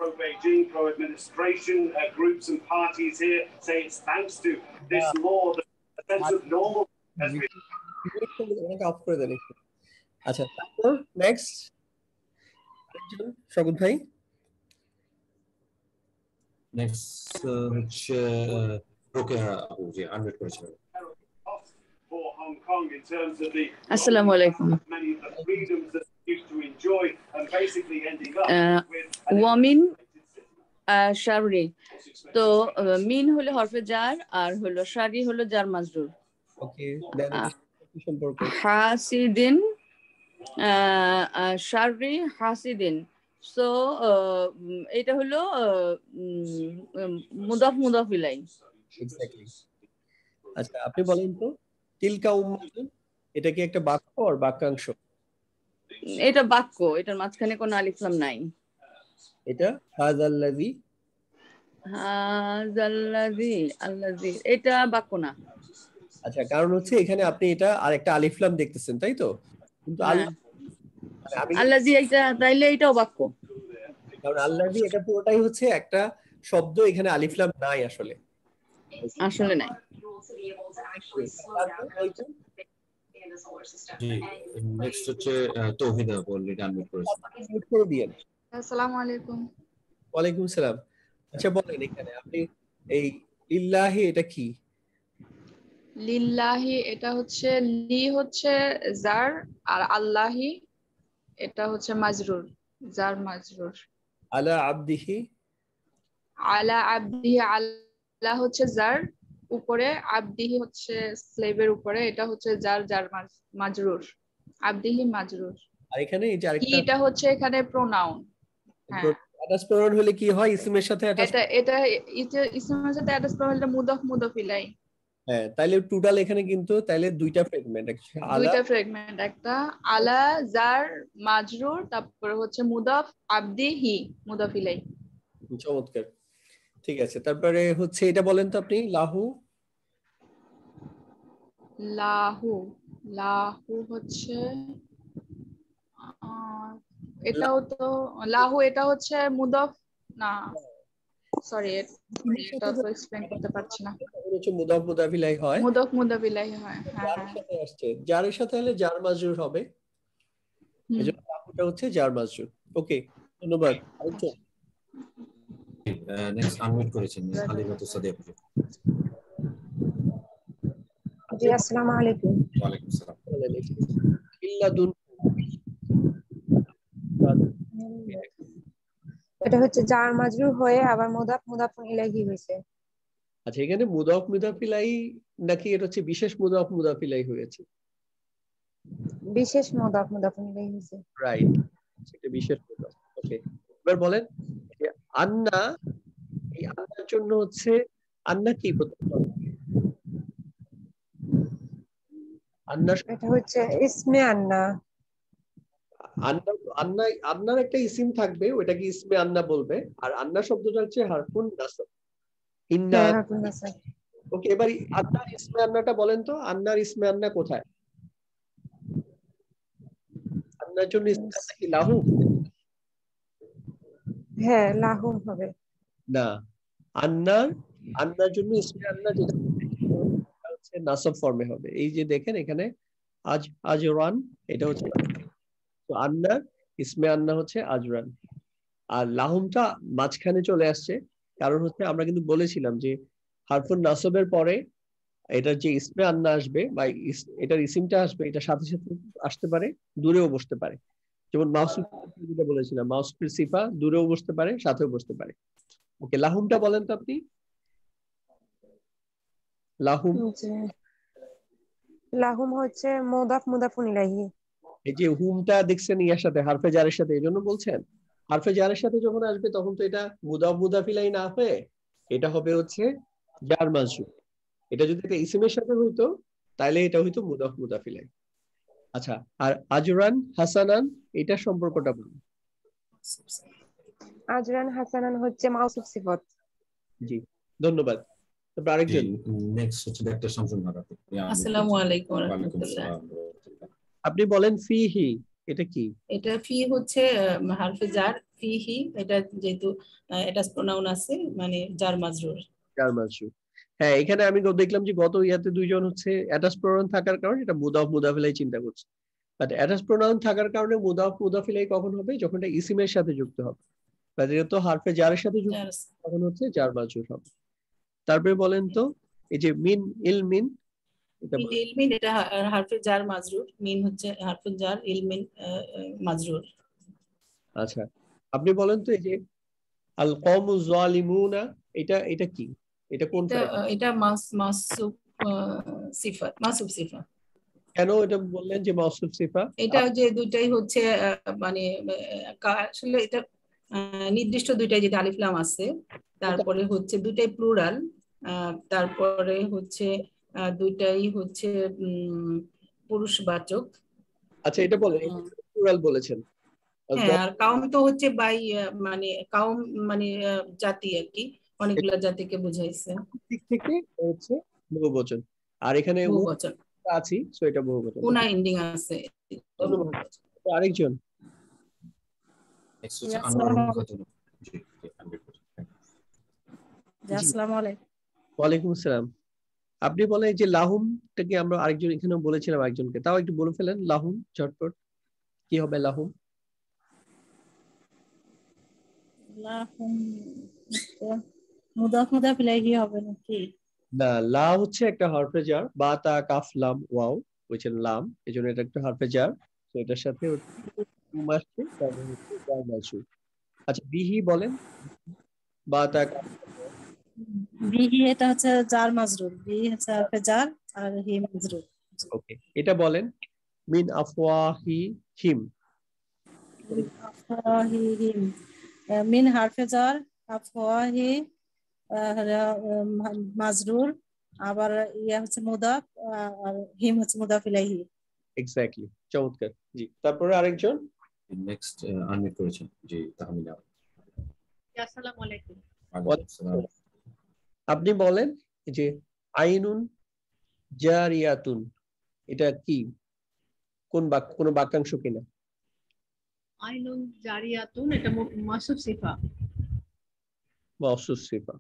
G: Pro Beijing, pro administration groups and parties here say it's thanks to this law that a sense of normal has been.
A: Of করে দেন একটু। আচ্ছা, তারপর নেক্সট শগুন ভাই।
C: নেক্সট হচ্ছে রোকেয়া আপু যে আনমিউট করেছিলেন।
G: For Hong Kong in terms of the
H: Assalamu alaikum.
G: many of the freedoms that they used to enjoy, and basically ending up with
H: ওয়ামিন শাররি, তো মিন হলো হরফে জার আর হলো শাররি হলো জার মাজরুর।
A: ওকে, দেন কি সম্পর্ক?
H: হাসিদিন, শাররি হাসিদিন, সো এটা হলো মুদাফ মুদাফ ইলাই।
A: এক্স্যাক্টলি। আচ্ছা, আপনি বলেন তো তিলকা উম্মাতুন, এটা কি একটা বাক্য আর বাক্যাংশ?
H: এটা বাক্য, এটার মাঝখানে কোনো আলিফ লাম নাই।
A: এটা হাযাল্লাযী,
H: হাযাল্লাযী, আল্লাযী, এটা বাক্য না।
A: আচ্ছা, কারণ হচ্ছে এখানে আপনি এটা আর একটা আলিফ লাম দেখতেছেন, তাই তো? কিন্তু
H: আল্লাযী এটা, তাইলে এটাও বাক্য।
A: কারণ আল্লাযী এটা পুরোটাই হচ্ছে একটা শব্দ, এখানে আলিফ লাম নাই আসলে।
H: আসলে নাই।
C: জি, নেক্সট হচ্ছে তৌহিদা আপু অলরেডি আনমিউট করেছেন।
A: মিউট করে দিয়েন।
I: আসসালামু আলাইকুম।
A: ওয়ালাইকুম সালাম। আচ্ছা, বলেন এখানে আপনি এই লিল্লাহি এটা কি?
I: লিল্লাহি এটা হচ্ছে, লি হচ্ছে জার, আর আল্লাহি এটা হচ্ছে মাজরুর, জার মাজরুর।
A: আলা আবদিহি,
I: আলা আবদিহি, আল্লাহ হচ্ছে জার, উপরে আবদিহি হচ্ছে স্লেভের উপরে, এটা হচ্ছে জার, জার মাজরুর, আবদিহি মাজরুর।
A: আর এখানে এই যে আরেকটা
I: এটা হচ্ছে এখানে প্রোনাউন। হ্যাঁ,
A: অ্যাটাচ প্রনাউন হলে কি হয়? ইসমের সাথে অ্যাটাচ,
I: এটা ইসমের সাথে অ্যাটাচ করা হলে মুদাফ মুদাফ ইলাই।
A: হ্যাঁ, তাইলে টোটাল এখানে কিন্তু তাইলে দুইটা ফ্র্যাগমেন্ট,
I: দুইটা ফ্র্যাগমেন্ট, একটা আলা জার মাজরুর, তারপরে হচ্ছে মুদাফ আবদিহি মুদাফ ইলাই।
A: চমৎকার, ঠিক আছে। তারপরে হচ্ছে এটা বলেন তো আপনি লাহু।
I: লাহু, লাহু হচ্ছে এটাও তো লাহু, এটা হচ্ছে মুদাফ না, সরি এটা তো এক্সপ্লেইন করতে পারছি না।
A: হচ্ছে মুদাফ মুদাফ ইলাইহি হয়,
I: মুদাফ মুদাফ ইলাইহি হয়।
A: যার সাথে আসছে, যারের সাথে হলে জার মাজরুর হবে, এজন্য লাহুটা হচ্ছে জার মাজরুর। ওকে, ধন্যবাদ। আরেকজন
C: নেক্সট আনমিউট করেছেন হালিমাতুস সাদিয়া আপু।
J: জি আসসালামু আলাইকুম।
C: ওয়ালাইকুম আসসালাম।
A: ইল্লাদুন
J: এটা হচ্ছে জার মাজরুর হয়ে আবার মুদাফ মুদাফুন ইলাইহি হয়েছে।
A: আচ্ছা, এখানে মুদাফ মুদাফ ইলাইহি নাকি এটা হচ্ছে বিশেষ মুদাফ মুদাফ ইলাইহি হয়েছে?
J: বিশেষ মুদাফ মুদাফুন ইলাইহি হয়েছে।
A: রাইট, সেটা বিশেষ মুদাফ। ওকে, এবার বলেন যে আন্না, এই আন্নার জন্য হচ্ছে আন্না কি প্রথম বলেন? আন্না
J: এটা হচ্ছে ইসমে আন্না।
A: আন্না আন্না আন্নার একটা ইসিম থাকবে, ওইটাকে ইসমে আন্না বলবে। আর আন্না শব্দটা হচ্ছে হারফুন নাসব, ইন্না।
J: হ্যাঁ হারফুন নাসব।
A: ওকে, এবার আন্নার ইসমে আন্নাটা বলেন তো, আন্নার ইসমে আন্না কোথায়? আন্নার জন্য ইসমে আন্না কি লাহু?
J: হ্যাঁ লাহুম হবে
A: না, আন্নার জন্য ইসমে আন্না যেটা হচ্ছে নাসব ফর্মে হবে। এই যে দেখেন এখানে আজরান, এটা হচ্ছে তো আন্নার ইসমে আন্না হচ্ছে আজরান। আর লাহুমটা মাঝখানে চলে আসছে, কারণ হচ্ছে আমরা কিন্তু বলেছিলাম যে হারফুন নাসবের পরে এটার যে ইসমে আন্না আসবে বা এটার ইসিমটা আসবে, এটা সাথে সাথে আসতে পারে, দূরেও বসতে পারে। যেমন মাউসুফ যেটা বলেছিলাম, মাউসুফের সিফা দূরেও বসতে পারে, সাথেও বসতে পারে। ওকে, লাহুমটা বলেন তো আপনি। লাহুম,
J: লাহুম হচ্ছে মুদাফ মুদাফুন ইলাইহি।
A: এই যে হুমটা দেখছেন ইয়ার সাথে, হারফে জারের সাথে, এই জন্য বলছেন হারফে জারের সাথে যখন আসবে তখন তো এটা মুদাফ মুদাফ ইলাইহি না হয়ে এটা হবে হচ্ছে জার মাজরুর। এটা যদি একটা ইসিমের সাথে হইতো তাহলে এটা হইতো মুদাফ মুদাফ ইলাইহি। আচ্ছা, আর আজরান হাসানান এটা সম্পর্কটা বলুন।
J: আজরান হাসানান হচ্ছে মাউসুফ সিফাত।
A: জি, ধন্যবাদ। তারপর আরেকজন
C: নেক্সট হচ্ছে ডাক্তার শামসুল নারাফি।
K: আসসালামু আলাইকুম ওয়া
C: ওয়ালাইকুম
K: রাহমাতুল্লাহ।
C: আসসালাম।
A: আপনি বলেন ফিহি, এটা কি?
K: এটা ফি হচ্ছে হারফে জার, ফিহি, এটা যেহেতু এটা প্রোনাউন আছে মানে জার মাজরুর।
A: জার মাজরুর। হ্যাঁ, এখানে আমি দেখলাম যে গত ইয়াতে দুইজন হচ্ছে অ্যাটাচ প্রোনাউন থাকার কারণে এটা মুদাফ মুদাফ ইলাইহি চিন্তা করছে। বাট অ্যাটাচ প্রোনাউন থাকার কারণে মুদাফ মুদাফ ইলাইহি কখন হবে? যখন এটা ইসিমের সাথে যুক্ত হবে। বা যেহেতু হারফে জারের সাথে যুক্ত তখন হচ্ছে জার মাজরুর হবে। তারপরে বলেন তো এই যে মিন ইলমিন, এটা বলেন।
K: ইলমিন এটা হারফে জার মাজরুর, মিন হচ্ছে হারফে জার, ইলমিন মাজরুর।
A: আচ্ছা, আপনি বলেন তো এই যে আল কওমু যালিমুনা, এটা কি? এটা কোন ফাইল?
K: এটা মাসুফ সিফাত, মাসুফ সিফা।
A: কেন এটা বললেন যে মাসুফ সিফা?
K: এটা যে দুইটাই হচ্ছে মানে আসলে এটা নির্দিষ্ট দুইটাই, যেটা আলিফ লাম আছে, তারপরে হচ্ছে দুইটাই প্লুরাল, তারপরে হচ্ছে দুইটাই হচ্ছে পুরুষবাচক।
A: আচ্ছা, এটা বলেন, প্লুরাল বলেছেন।
K: হ্যাঁ, আর কাউম তো হচ্ছে বাই মানে কাউম মানে জাতি আর কি, অনেকগুলা জাতিকে বুঝাইছে।
A: দিক থেকে হচ্ছে বহুবচন, আর এখানে
K: বহুবচন
A: আছি, সো এটা বহুবচন।
K: উনা এন্ডিং আছে।
A: আরেকজন
C: নেক্সট হচ্ছে আনোয়ারুল খাতুন। জি
L: জি আসসালামু আলাইকুম।
A: ওয়ালাইকুম আসসালাম। আপনি বলেন যে লাহুমটাকে আমরা আরেকজন এখানে বলেছিলাম একজনকে, তাও একটু বলে ফেলেন লাহুম ঝটপট কি হবে? লাহুম
L: লাহুম মুদাফ মুদাফ ইলাইহি হবে নাকি?
A: না, লা হচ্ছে একটা হরফে জার, বা তা কাফ লাম ওয়াও হচ্ছে লাম, এজন্য এটা একটা হরফে জার। তো এটার সাথে হুম আসছে, তারপর হচ্ছে জার মাজরুর। আচ্ছা, বিহি বলেন, বা তা কাফ।
L: বিহি এটা হচ্ছে জার মাজরুর, বিহি হচ্ছে হারফে জার আর হি মাজরুর।
A: ওকে, এটা বলেন মিন আফওয়াহিহিম।
L: আফওয়াহিহিম, মিন হারফে জার, আফওয়াহি মাজরুর, আবার ইয়া হচ্ছে মুদাফ, আর হিম হচ্ছে মুদাফ ইলাইহি।
A: এক্স্যাক্টলি, চমৎকার। জি, তারপরে আরেকজন
C: নেক্সট আনমিউট করেছেন। জি তাহমিনা।
M: আসসালামু আলাইকুম।
C: ওয়ালাইকুম আসসালাম।
A: আপনি বলেন যে আইনুন জারিয়াতুন, এটা কি? কোন কোন বাক্যাংশ কিনা?
M: আইনুন জারিয়াতুন এটা মাসুফ সিফা।
A: মাসুফ সিফা।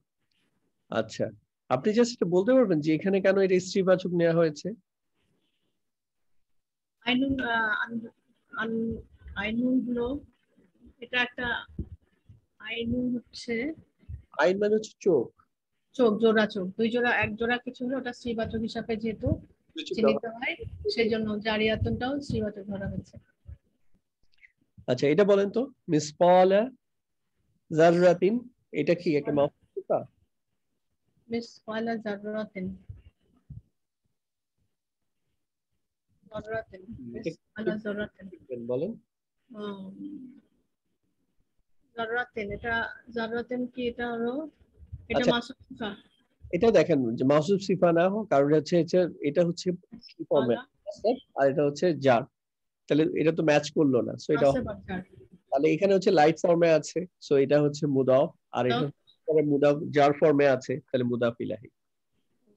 A: আচ্ছা, আপনি জাস্ট বলতে পারবেন যে এখানে কেন এটা স্ত্রীবাচক নেওয়া হয়েছে?
M: আইনুন আইনুন হলো এটা একটা, আইনুন হচ্ছে
A: আইন মানে হচ্ছে চোখ,
M: চোখ, জোড়া চোখ, দুই জোড়া এক জোড়া কিছু হলো ওটা স্ত্রীবাচক হিসাবে যেহেতু চিহ্নিত হয়, সেজন্য জারিয়াতুনটাও সিফাতে ধরা হয়েছে।
A: আচ্ছা, এটা বলেন তো মিসকালা যাররাতিন, এটা কি একটা মাউসুফ সিফা?
M: মিসকালা যাররাতিন, যাররাতিন, মিসকালা যাররাতিন
A: বলেন।
M: যাররাতিন, এটা যাররাতিন কি, এটা হলো এটা
A: আচ্ছা,
M: মাউসুফ সিফা।
A: এটা দেখেন যে মাউসুফ সিফা না হোক, কারণ এটা হচ্ছে কি ফর্মে, আর এটা হচ্ছে জার, তাহলে এটা তো ম্যাচ করলো না। সো এটা তাহলে এখানে হচ্ছে লাইট ফর্মে আছে, সো এটা হচ্ছে মুদাফ, আর এটা পরে মুদাফ জার ফর্মে আছে, তাহলে মুদাফ ইলাহি।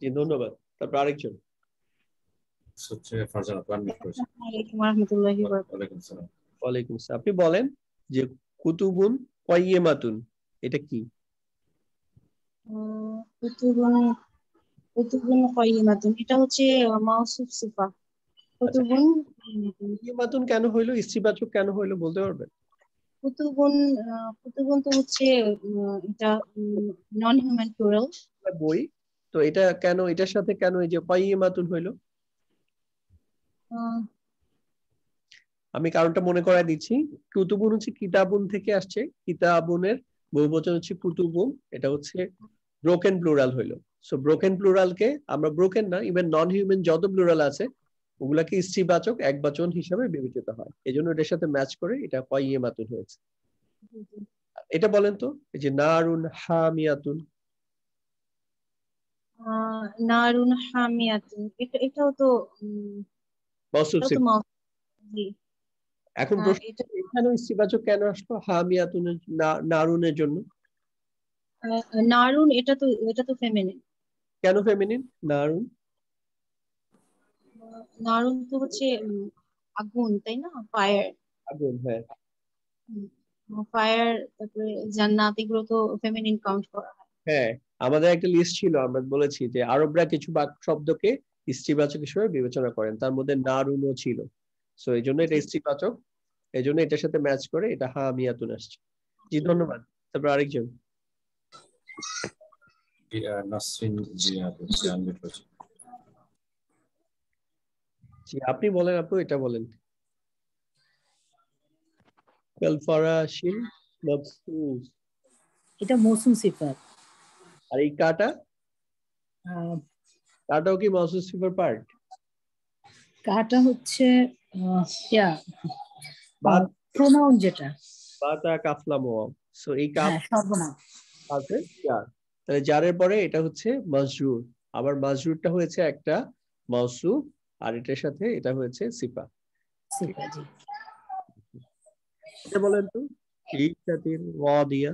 A: জি ধন্যবাদ। তারপর আরেকজন
C: হচ্ছে ফারজানা আপু আনমিউট করেছেন।
J: ওয়ালাইকুম রাহমাতুল্লাহি ওয়া বারাকাতুহু।
C: ওয়ালাইকুম আসসালাম।
A: ওয়ালাইকুম আসসালাম। আপনি বলেন যে কুতুবুন কাইয়্যিমাতুন, এটা কি?
J: কুতুবুন কাইয়্যিমাতুন, এটা হচ্ছে মাউসুফ সিফা। কুতুবুন
A: কাইয়্যিমাতুন কেন হইলো, স্ত্রীবাচক কেন হইলো বলতে পারবেন?
J: কুতুবুন তো হচ্ছে এটা নন হিউম্যান প্লুরাল
A: বই, তো এটা কেন, এটার সাথে কেন এই যে কাইয়্যিমাতুন হইলো? আমি কারণটা মনে করায় দিচ্ছি। কুতুবুন হচ্ছে কিতাবুন থেকে আসছে, কিতাবুনের বহুবচন হচ্ছে কুতুবুন, এটা হচ্ছে ব্রোকেন প্লুরাল হইলো। সো ব্রোকেন প্লুরালকে আমরা, ব্রোকেন না, ইভেন নন হিউম্যান যত প্লুরাল আছে ওগুলাকে স্ত্রীবাচক একবচন হিসাবে বিবেচিত হয়, এজন্য এটার সাথে ম্যাচ করে এটা কাইয়্যিমাতুন হয়েছে। এটা বলেন তো এই যে নারুন হামিয়াতুন।
J: নারুন হামিয়াতুন, এটাও তো
A: মাউসুফ সিফা।
J: জি।
A: এখন প্রশ্ন, এখানে স্ত্রীবাচক কেন আসলো হামিয়াতুনের, নারুনের জন্য?
J: নারুন এটা তো ফেমিনিন।
A: কেন ফেমিনিন নারুন?
J: নারুন তো হচ্ছে আগুন, তাই না? ফায়ার,
A: আগুন, হ্যাঁ।
J: ফায়ার, তারপরে জান্নাত, এগুলো তো ফেমিনিন কাউন্ট করা হয়।
A: হ্যাঁ, আমাদের একটা লিস্ট ছিল, আমরা বলেছি যে আরবরা কিছু শব্দকে স্ত্রীবাচক হিসেবে বিবেচনা করেন, তার মধ্যে নারুনও ছিল। সো এই জন্য এটা স্ত্রীবাচক, এই জন্য এটার সাথে ম্যাচ করে এটা হামিয়াতুন আসছে। জি ধন্যবাদ। তারপর আরেকজন
C: নাসরিন জিয়া আপু আনমিউট করেছেন।
A: জি আপনি বলেন আপু, এটা বলেন। কাল ফারাশিল মাবসুস,
N: এটা মৌসুম সিফাত।
A: আর এই কাটা, কাটাও কি মাউসুফ সিফার পার্ট?
N: কাটা হচ্ছে প্রোনাউন, যেটা
A: বাতা কাফলাম ওয়াও। সো এই কাফ
N: সর্বনাম
A: আছে জার, তাহলে জারের পরে এটা হচ্ছে মাজরুর, আবার মাজরুরটা হয়েছে একটা মাউসুফ, আর এটার সাথে এটা হয়েছে সিফা।
N: সিফা, জি।
A: এটা বলেন তো ইতাতির ওয়াদিয়া।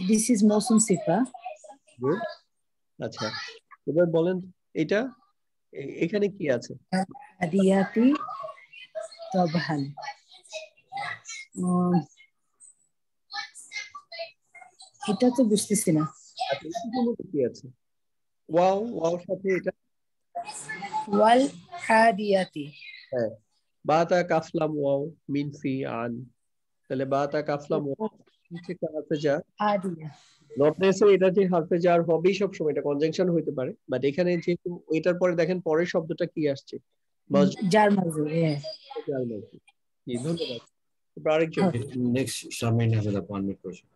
N: দিস ইজ মৌসুম সিফা।
A: গুড। আচ্ছা, এবার বলেন এটা, এখানে কি আছে?
N: আদিয়াতি তবহান, এটা তো বুঝতেছি না।
A: আচ্ছা, এটার কি আছে? ওয়াও, ওয়াও সাথে এটা
N: ওয়াল আদিয়াতি,
A: হ্যাঁ, বাতা কাফলাম ওয়াও মিন ফি আন, তাহলে বাতা কাফলাম ওয়াও থেকে হারফে জার
N: আদিয়া।
A: নট নেসেসারি এটা যে হারফে জার হবেই সব সময়, এটা কনজাংশন হতে পারে, বাট এখানে যেহেতু এটার পরে দেখেন পরের শব্দটা কি আসছে,
N: জার মাজরুর।
A: জার মাজরুর। জি ধন্যবাদ। এবার আরেকজন
C: নেক্সট শারমিন আহমেদ আপু আনমিউট করেছেন।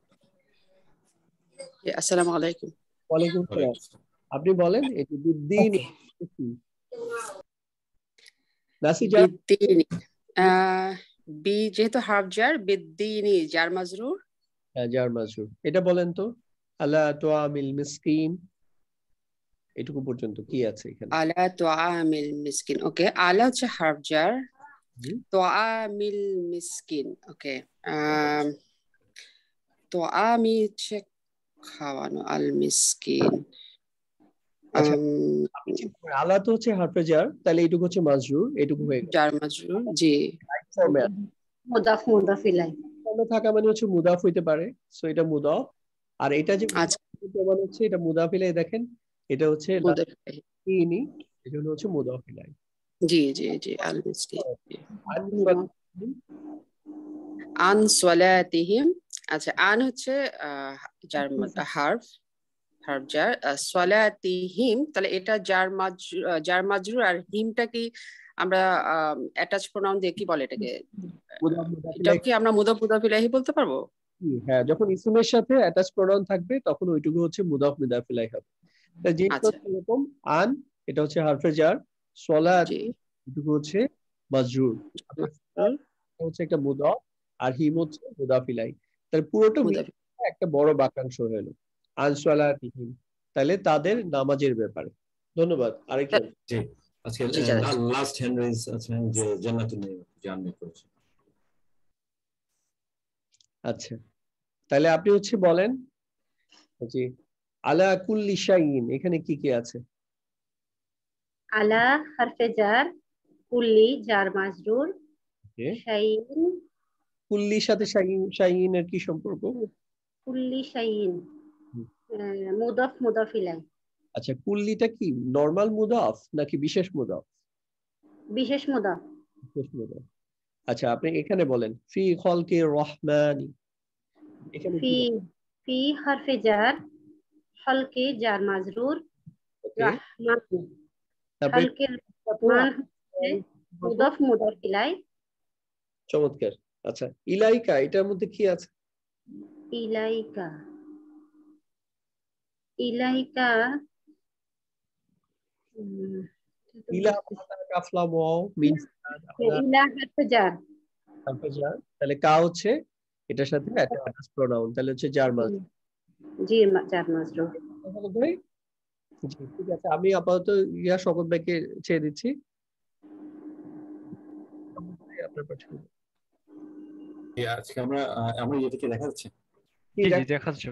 O: আসসালামু আলাইকুম।
A: ওয়ালাইকুম আসসালাম। আপনি বলেন এটি বিদ্দিন নাসিজা।
O: বিদ্দিনি, বি যেহেতু হাফ জার, বিদ্দিনি জার মাজরুর।
A: হ্যাঁ, জার মাজরুর। এটা বলেন তো আলা তুআমিল মিসকিন, এটুকু পর্যন্ত কি আছে এখানে?
O: আলা তুআমিল মিসকিন, ওকে। আলা হচ্ছে হাফ জার, তুআমিল মিসকিন, ওকে। তুআমি হচ্ছে খাওয়ানো, আল মিসকিন।
A: আচ্ছা, আলা তো হচ্ছে হারফে জার, তাহলে এটুকু হচ্ছে মাজরুর, এটুকু হয়ে গেল
O: জার মাজরুর। জি,
E: মুদাফ মুদাফ ইলাইহি
A: থাকা মানে হচ্ছে মুদাফ হইতে পারে, সো এটা মুদাফ। আর এটা যে প্রমাণ হচ্ছে এটা মুদাফ ইলাইহি, দেখেন এটা হচ্ছে লাতিনি, এজন্য হচ্ছে মুদাফ ইলাইহি।
O: জি জি জি, আল মিসকিন। আন সালাতিহিম, আচ্ছা আন হচ্ছে জার হারফ, হার্ফ জার। সালাতিহিম, তাহলে এটা জার মাজরুর, আর হিমটা কি আমরা অ্যাটাচ প্রোনাউন দিয়ে কি বলে এটাকে, এটা কি আমরা মুদাফ মুদাফ ইলাইহি বলতে পারবো?
A: হ্যাঁ, যখন ইসমের সাথে অ্যাটাচ প্রোনাউন থাকবে তখন ওইটুকু হচ্ছে মুদাফ মুদাফ ইলাইহি হবে। তা জিনিসটা এরকম, আন এটা হচ্ছে হারফে জার, সালাত এটুকু হচ্ছে মাজরুর, হচ্ছে একটা মুদাফ, আর হিম হচ্ছে মুদাফ ইলাইহি। তাহলে পুরোটা একটা বড় বাক্যাংশ হলো আন সালাতিহিম, তাহলে তাদের নামাজের ব্যাপারে। ধন্যবাদ। আরেকজন
C: জি, আজকে লাস্ট হ্যান্ড রেজ আছেন যে জান্নাতুল জান্নাত করেছে।
A: আচ্ছা, তাহলে আপনি হচ্ছে বলেন জি, আলা কুল্লি শাইইন এখানে কি কি আছে?
P: আলা হারফে জার, কুল্লি জার মাজরুর, শাইইন,
A: কুল্লির সাথে শাইইনের কি সম্পর্ক?
P: কুল্লি শাইইন মুদাফ মুদাফ ইলাই।
A: আচ্ছা, কুল্লিটা কি নরমাল মুদাফ নাকি বিশেষ মুদাফ?
P: বিশেষ মুদাফ।
A: বিশেষ মুদাফ। আচ্ছা, আপনি এখানে বলেন ফি খলকি রহমানি, এখানে
P: ফি হারফে জার, খলকি জার মাজরুর, রহমান খলকির মান হচ্ছে মুদাফ মুদাফ ইলাই।
A: চমৎকার। আচ্ছা, ইলাইকা এটার মধ্যে কি আছে?
P: ইলাইকা, ইলাইকা
A: ইলা কাফলা ওয়াও মিন্স
P: ইলা হারফে জার,
A: হারফে জার, তাহলে কা হচ্ছে এটার সাথে অ্যাটাচ প্রোনাউন, তাহলে হচ্ছে জার মাজরুর।
P: জি, জার মাজরুর।
A: জি, ঠিক আছে, আমি আপাতত শকত ভাইকে ছেড়ে দিচ্ছি। আপনার পাশে
C: আজকে আমরা ইয়েটাকে দেখা যাচ্ছে?
B: জি জি, দেখা যাচ্ছে।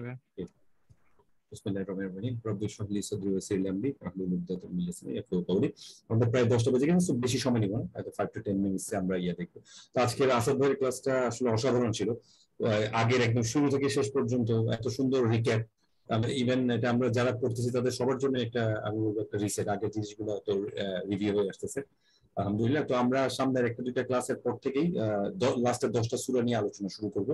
C: বিসমিল্লাহির রহমানির রহিম। রব্বি ইশরাহ লি সাদরি ওয়া ইয়াসসির লি আমরি ওয়াহলুল উকদাতাম মিন লিসানি ইয়াফকাহু কওলি। আমাদের প্রায় 10টা বেজে গেছে, বেশি সময় নিব না, হয়তো 5 to 10 মিনিটসে আমরা দেখব। তো আজকের আসাদ ভাইয়ের ক্লাসটা আসলে অসাধারণ ছিল। আগের একদম শুরু থেকে শেষ পর্যন্ত এত সুন্দর রিক্যাপ, ইভেন এটা আমরা যারা করতেছি তাদের সবার জন্য একটা রিসেট, আগের জিনিসগুলো তো রিভিউ হয়ে আসতেছে আলহামদুলিল্লাহ। তো আমরা সামনের একটা দুইটা ক্লাসের পর থেকেই লাস্টের 10টা সূরা নিয়ে আলোচনা শুরু করব।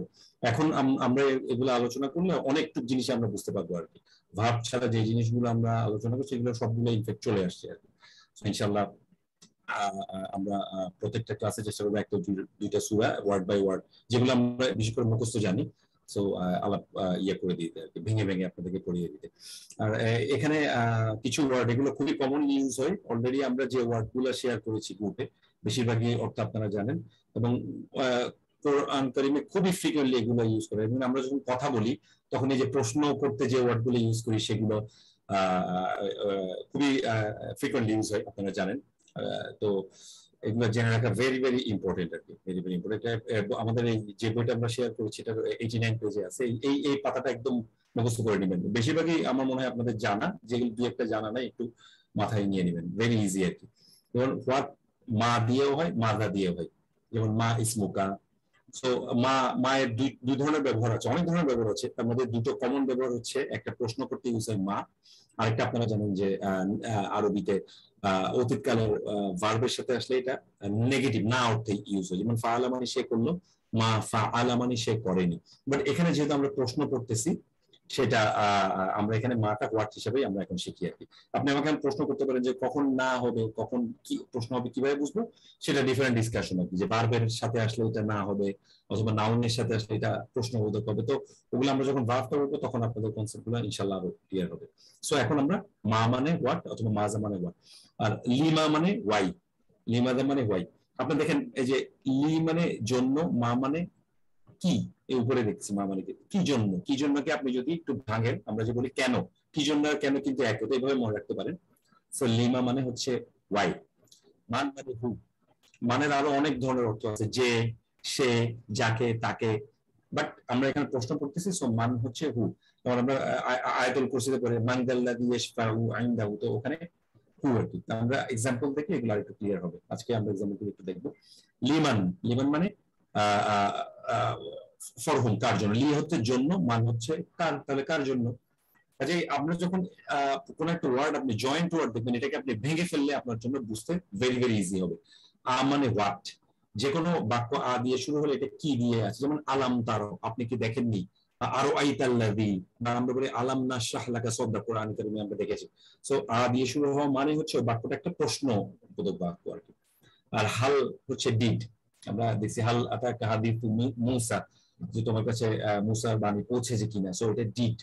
C: এখন আমরা এগুলো আলোচনা করলে অনেকটুকু জিনিস আমরা বুঝতে পারবো আর কি। ভাব ছাড়া যে জিনিসগুলো আমরা আলোচনা করছি এগুলো সবগুলো ইনফেক্ট চলে আসছে আর কি। ইনশাআল্লাহ আমরা প্রত্যেকটা ক্লাসে চেষ্টা করবো একটা দুইটা সূরা ওয়ার্ড বাই ওয়ার্ড, যেগুলো আমরা বিশেষ করে মুখস্থ জানি, সো আলাপ করে দিতে আর কি, ভেঙে ভেঙে আপনাদেরকে পড়িয়ে দিতে। আর এখানে কিছু ওয়ার্ড এগুলো খুবই কমন ইউজ হয়, অলরেডি আমরা যে ওয়ার্ডগুলো শেয়ার করেছি গ্রুপে বেশিরভাগই অর্থ আপনারা জানেন, এবং কোরআন কারীমে খুবই ফ্রিকোয়েন্টলি এগুলো ইউজ করে। এবং আমরা যখন কথা বলি তখন এই যে প্রশ্ন করতে যে ওয়ার্ডগুলো ইউজ করি সেগুলো খুবই ফ্রিকোয়েন্টলি ইউজ হয়, আপনারা জানেন। তো এগুলো জেনে রাখা ভেরি ভেরি ইম্পর্টেন্ট আর কি, ভেরি ভেরি ইম্পর্টেন্ট। আমাদের এই যে বইটা আমরা শেয়ার করেছি এটা 89 পেজে আছে, এই পাতাটা একদম মুখস্থ করে নেবেন। বেশিরভাগই আমার মনে হয় আপনাদের জানা, যেগুলো দুই একটা জানা নাই একটু মাথায় নিয়ে নেবেন, ভেরি ইজি আর কি। যেমন হোয়াট মা দিয়েও হয়, মাদা দিয়েও হয়, যেমন মা ইসমুকা। সো মায়ের দুই ধরনের ব্যবহার আছে, অনেক ধরনের ব্যবহার আছে, তার মধ্যে দুটো কমন ব্যবহার হচ্ছে একটা প্রশ্ন করতে ইউজ হয় মা, আরেকটা আপনারা জানেন যে আরবিতে অতীতকালের ভার্বের সাথে আসলে এটা নেগেটিভ না অর্থে ইউজ হয়, যেমন ফাআলা মানে সে করলো, মা ফাআলা মানে সে করেনি। বাট এখানে যেহেতু আমরা প্রশ্ন করতেছি সেটা আমরা এখানে মাটা হোয়াট হিসেবে আমরা এখন শিখি আর কি। আপনি আমাকে প্রশ্ন করতে পারেন যে কখন না হবে, কখন কি প্রশ্ন হবে, কিভাবে বুঝবো, সেটা ডিফারেন্ট ডিসকাশন আর কি, যে ভার্বের সাথে আসলে এটা না হবে অথবা নাউনের সাথে আসলে এটা প্রশ্নবোধক হবে। তো ওগুলো আমরা যখন ভার্বটা করবো তখন আপনাদের কনসেপ্টগুলো ইনশাআল্লাহ আরো ক্লিয়ার হবে। সো এখন আমরা মা মানে হোয়াট অথবা মাজা মানে হোয়াট, আর লিমা মানে ওয়াই, লিমাদা মানে ওয়াই। আপনি দেখেন এই যে লি মানে জন্য, মা মানে কি, এই উপরে দেখছি মা মানে কি জন্য, কি জন্যকে আপনি যদি একটু ভাঙেন, আমরা যে বলি কেন, কি জন্য আর কেন কিন্তু এক, এইভাবে মনে রাখতে পারেন। সো লিমা মানে হচ্ছে ওয়াই। মান মানে হু, মানের আরো অনেক ধরনের অর্থ আছে, যে, সে, যাকে, তাকে, বাট আমরা এখানে প্রশ্ন করতেছি, সো মান হচ্ছে হু। তখন আমরা আয়াতুল কুরসিতে পড়ে মান দাল্লাযী ইয়াশফাউ ইনদাহু, তো ওখানে হু আর কি। আমরা এক্সাম্পল দেখে এগুলো আরেকটু ক্লিয়ার হবে। আজকে আমরা এক্সাম্পল একটু দেখবো। লিমান, লিমান মানে ফর হুম, কার জন্য। লি হচ্ছে জন্য, মান হচ্ছে কার, তাহলে কার জন্য। কাজে আমরা যখন কোন একটা ওয়ার্ড আপনি জয়েন্ট ওয়ার্ড দেখবেন, এটাকে আপনি ভেঙে ফেললে আপনার জন্য বুঝতে ভেরি ভেরি ইজি হবে। আ মানে হোয়াট, যে কোনো বাক্য আ দিয়ে শুরু হলে এটা কি দিয়ে আছে, যেমন আলাম তার, আপনি কি দেখেননি, আরো আইতাল্লাযী, বা আমরা বলি আলাম নাশরাহ লাকা সদরা, কোরআন কারীমে আমরা দেখেছি। সো আ দিয়ে শুরু হওয়া মানে হচ্ছে বাক্যটা একটা প্রশ্নবোধক বাক্য আর কি। আর হাল হচ্ছে ডিড, আমরা দেখছি হাল আতাকা হাদিসু মূসা, যে তোমার কাছে মূসার বাণী পৌঁছেছে কিনা, সো এটা ডিড।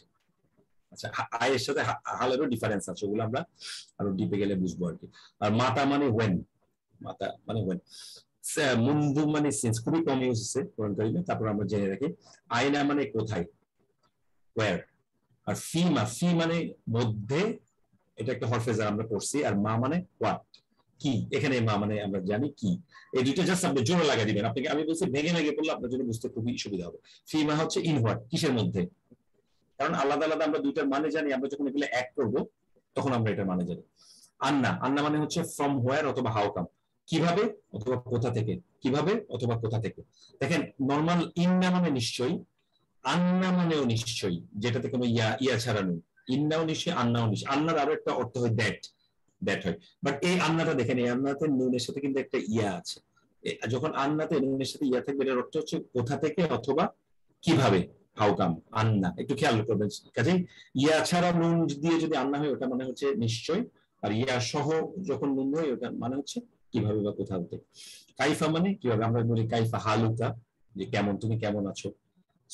C: আচ্ছা, আয়ের সাথে হালেরও ডিফারেন্স আছে, ওগুলো আমরা আরো ডিপে গেলে বুঝবো আর কি। আর মাতা মানে ওয়েন, মাতা মানে ওয়েন। মুন্দু মানে সিন্স, খুবই কম ইউজ হচ্ছে কোরআন কারীমে। তারপর আমরা জেনে রাখি আয়না মানে কোথায়, ওয়্যার। আর ফি মানে মধ্যে, এটা একটা হরফে জার আমরা পড়ছি। আর মা মানে হোয়াট, কি। এখানে মা মানে আমরা জানি কি। এই দুটো জাস্ট আপনি জোরে লাগিয়ে দিবেন। আপনাকে আমি বলছি ভেঙে ভেঙে পড়লে আপনার জন্য বুঝতে খুবই সুবিধা হবে। ফিমা হচ্ছে ইন হোয়াট, কিসের মধ্যে। কারণ আলাদা আলাদা আমরা দুইটার মানে জানি, আমরা যখন এগুলো এক করব তখন আমরা এটার মানে জানি। আন্না মানে হচ্ছে ফ্রম হোয়ার অথবা হাউ কাম, কিভাবে অথবা কোথা থেকে, কিভাবে অথবা কোথা থেকে। দেখেন নরমাল ইন্না মানে নিশ্চয়ই, আন্না মানেও নিশ্চয়ই, যেটাতে কোনো ইয়া ছাড়া নেই। ইন্নাও নিশ্চয়ই, আন্নাও নিশ্চয়ই। আন্নার আরো একটা অর্থ হয় দ্যাট হয়। বাট এই আন্নাটা দেখেন, এই আন্নাতে নুনের সাথে কিন্তু একটা ইয়া আছে। যখন আন্নাতে নুনের সাথে ইয়া থাকবে, এর অর্থ হচ্ছে কোথা থেকে অথবা কিভাবে, হাউ কাম। আন্না একটু খেয়াল করবেন, কাজেই ইয়া ছাড়া নুন দিয়ে যদি আন্না হয় ওটা মানে হচ্ছে নিশ্চয়, আর ইয়া সহ যখন নুন হয় ওটা মানে হচ্ছে কিভাবে বা কোথাও থেকে। কাইফা মানে কিভাবে, আমরা বলি কাইফা হালুকা, যে কেমন, তুমি কেমন আছো।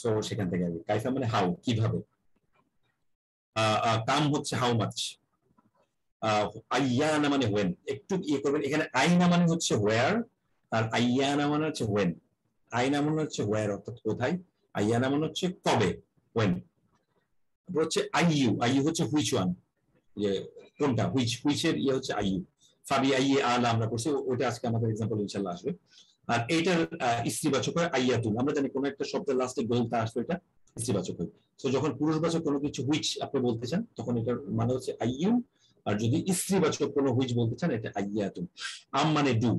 C: সো সেখান থেকে আসবে কাইফা মানে হাউ, কিভাবে। কাম হচ্ছে হাউ মাচ। আইয়ানা মানে ওয়েন, একটু ইয়ে করবেন, এখানে আইনা মানে হচ্ছে ওয়্যার, আর আইয়ানা মানে হচ্ছে ওয়েন। আইনা মানে হচ্ছে ওয়্যার অর্থাৎ কোথায়, আইয়ানা মানে হচ্ছে কবে, ওয়েন। তারপর হচ্ছে আইয়ু হচ্ছে হুইচ ওয়ান, যে কোনটা, হুইচের ইয়ে হচ্ছে আইয়ু। ফাবি আইয়ে আলা আমরা পড়ছি, ওইটা আজকে আমাদের এক্সাম্পল ইনশাআল্লাহ আসবে। আর এইটার স্ত্রীবাচক হয় আইয়াতুন, আমরা জানি কোন একটা শব্দের লাস্টে গোলটা আসবে, এটা স্ত্রীবাচক হয়। তো যখন পুরুষবাচক কোনো কিছু হুইচ আপনি বলতে চান তখন এটার মানে হচ্ছে আইয়ু, আর যদি স্ত্রীবাচক কোনো হুইচ বলতে চান এটা আইয়াতুন। আম মানে ডু,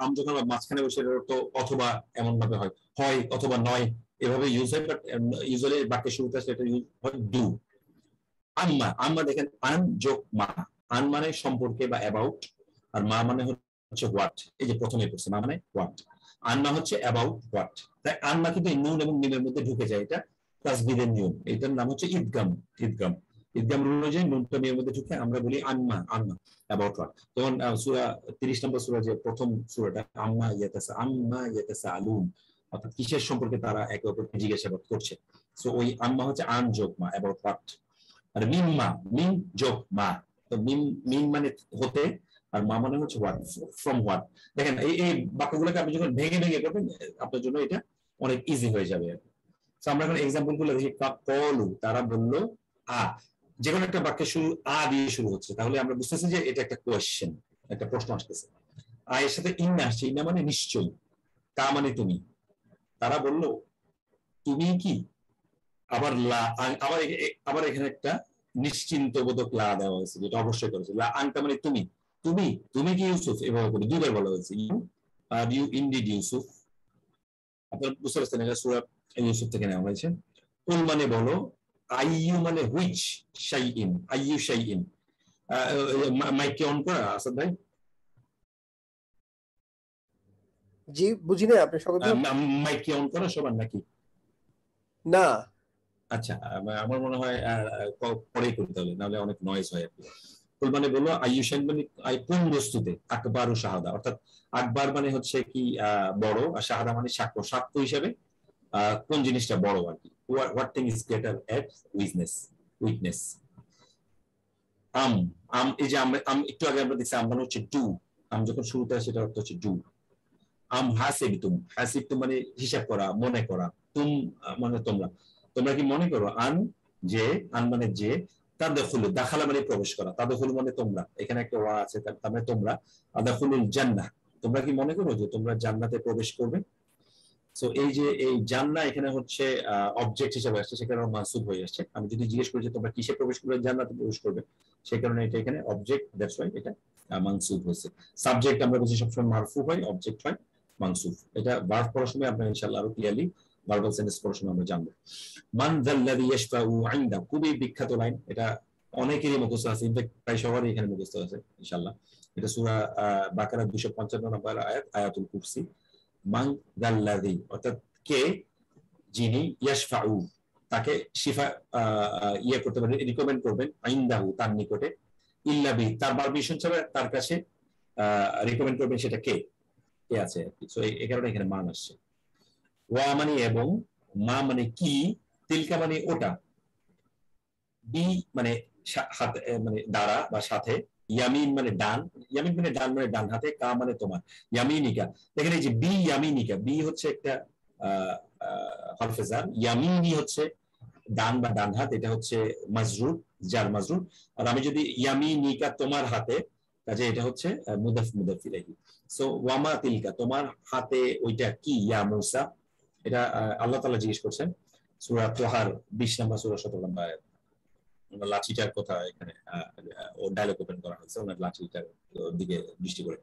C: আম যখন মাঝখানে বসে তো অথবা এমন ভাবে হয় অথবা নয়, এভাবে ইউজ হয়। বাট ইউজুয়ালি বাক্যের শুরুতে আসলে এটা ইউজ হয় ডু। আম্মা দেখেন আন যোগ মা, আন মানে সম্পর্কে বা অ্যাবাউট, আর মা মানে হচ্ছে হোয়াট। এই যে প্রথমে পড়ছে মা মানে হোয়াট, আন্না হচ্ছে অ্যাবাউট হোয়াট। তাই আন্না কিন্তু নুন এবং মিমের মধ্যে ঢুকে যায়, এটা তাসগীরের নিয়ম। এটার নাম হচ্ছে ঈদগাম রুল অনুযায়ী নুনটা মিমের মধ্যে ঢুকে আমরা বলি আন্না অ্যাবাউট হোয়াট। যেমন সূরা 30 নম্বর সূরা, যে প্রথম সূরাটা আম্মা ইয়াতাসাআলুন, অর্থাৎ কিসের সম্পর্কে তারা একে অপরকে জিজ্ঞাসাবাদ করছে। সো ওই আম্মা হচ্ছে আন যোগ মা, অ্যাবাউট হোয়াট। আর মিন যোগ মা, তো মিন মানে হতে, আর মা মানে হচ্ছে হোয়াট, ফ্রম হোয়াট। দেখেন এই বাক্যগুলোকে আপনি যখন ভেঙে ভেঙে করবেন আপনার জন্য এটা অনেক ইজি হয়ে যাবে। আমরা এখন এক্সাম্পল গুলো দেখি। কলু, তারা বললো, যে কোনো একটা বাক্যের শুরু দিয়ে শুরু হচ্ছে, তাহলে আমরা বুঝতেছি যে এটা একটা কোয়েশ্চেন, একটা প্রশ্ন আসতেছে। এর সাথে ইন্না আসছে, ইন্না মানে নিশ্চয়ই, তা মানে তুমি। তারা বললো তুমি কি, আবার এখানে একটা নিশ্চিন্ত বোধক লা দেওয়া হয়েছে, যেটা অবশ্যই করেছে। লা আনটা মানে তুমি, তুমি কি ইউসুফ, এভাবে করে দুইবার বলা হয়েছে। ইউ ইনডিড ইউসুফ, আপনারা বুঝতে পারছেন এটা সূরা ইউসুফ থেকে নেওয়া হয়েছে। কুল মানে বলো, আইয়ু মানে হুইচ শাইইন, আইয়ু শাইইন। মাইককে অন করা আসাদ ভাই।
A: জি বুঝি না, আপনি সকল
C: মাইককে অন করা সবার নাকি
A: না?
C: আচ্ছা, আমার মনে হয় পরেই করতে হবে, নাহলে অনেক নয়েজ হয় আর কি। মানে বললো আইয়ুশাইন মানে কোন বস্তুতে, আকবার ও শাহাদা, অর্থাৎ আকবার মানে হচ্ছে কি বড়, আর শাহাদা মানে সাক্ষ্য হিসেবে কোন জিনিসটা বড় আর কি। What thing is greater at witness. এই যে একটু আগে আমরা দেখছি আম মানে হচ্ছে ডু, যখন শুরুতে আসে সেটা অর্থ হচ্ছে ডু। হাসিবতুম মানে হিসাব করা, মনে করা। মানে তোমরা কি মনে করো। আন মানে যে, তাদখুলু, দাখালা মানে প্রবেশ করা, তাদখুলু মানে তোমরা, এখানে একটা ওয়া আছে, তার মানে তোমরা। আদাখুলুল জান্নাহ, তোমরা কি মনে করো যে তোমরা জান্নাতে প্রবেশ করবে। সো এই যে এই জান্নাহ এখানে হচ্ছে অবজেক্ট হিসেবে আসছে, সে কারণে মানসুব হয়ে আসছে। আমি যদি জিজ্ঞেস করি যে তোমরা কিসে প্রবেশ করবে, জান্নাতে প্রবেশ করবে, সেই কারণে এটা এখানে অবজেক্ট, দ্যাটস ওয়াই এটা মানসুব হয়েছে। সাবজেক্ট আমরা বলছি সবসময় মারফু হয়, অবজেক্ট হয় মানসুব। এটা ভার্ব পড়ার সময় আপনারা ইনশাআল্লাহ আরো ক্লিয়ারলি ভার্বাল সেন্টেন্স পড়ার সময় আমরা জানবো। মান যাল্লাযী ইয়াশফাউ ইনদা, খুবই বিখ্যাত লাইন, এটা অনেকেরই মুখস্থ আছে, ইনফ্যাক্ট প্রায় সবারই এখানে মুখস্থ আছে ইনশাআল্লাহ। এটা সূরা বাকারা 255 নম্বর আয়াত, আয়াতুল কুরসি। মান যাল্লাযী অর্থাৎ কে, যিনি ইয়াশফাউ তাকে শিফা ইয়ে করতে পারেন, রিকমেন্ড করবেন, ইনদাহু তার নিকটে, ইল্লা বি তার পারমিশন ছাড়া তার কাছে রিকমেন্ড করবেন, সেটা কে কে আছে আর কি। সো এই কারণে এখানে মান আসছে। ওয়া মানে এবং, মা মানে কি, তিলকা মানে ওটা, বি মানে হাতে মানে দ্বারা বা সাথে, ইয়ামিন মানে ডান, ইয়ামিন মানে ডান মানে ডান হাতে, কা মানে তোমার, ইয়ামিনিকা। দেখেন এই যে বি ইয়ামিনিকা, বি হচ্ছে একটা হরফে জার, ইয়ামিনি হচ্ছে ডান বা ডান হাত, এটা হচ্ছে মাজরুর, জার মাজরুর। আর আমি যদি ইয়ামিনিকা তোমার হাতে, কাজে এটা হচ্ছে মুদাফ মুদাফ ইলাইহি। সো ওয়ামা তিলকা তোমার হাতে ওইটা কি, ইয়া মূসা। এটা আল্লাহ তাআলা জিজ্ঞেস করছেন সূরা তাহার 20 নম্বর সূরা 17 নম্বর আয়াত। লাঠিটার কথা এখানে ও ডায়লগ ওপেন করা হয়েছে ওনার লাঠিটার দিকে দৃষ্টি করে।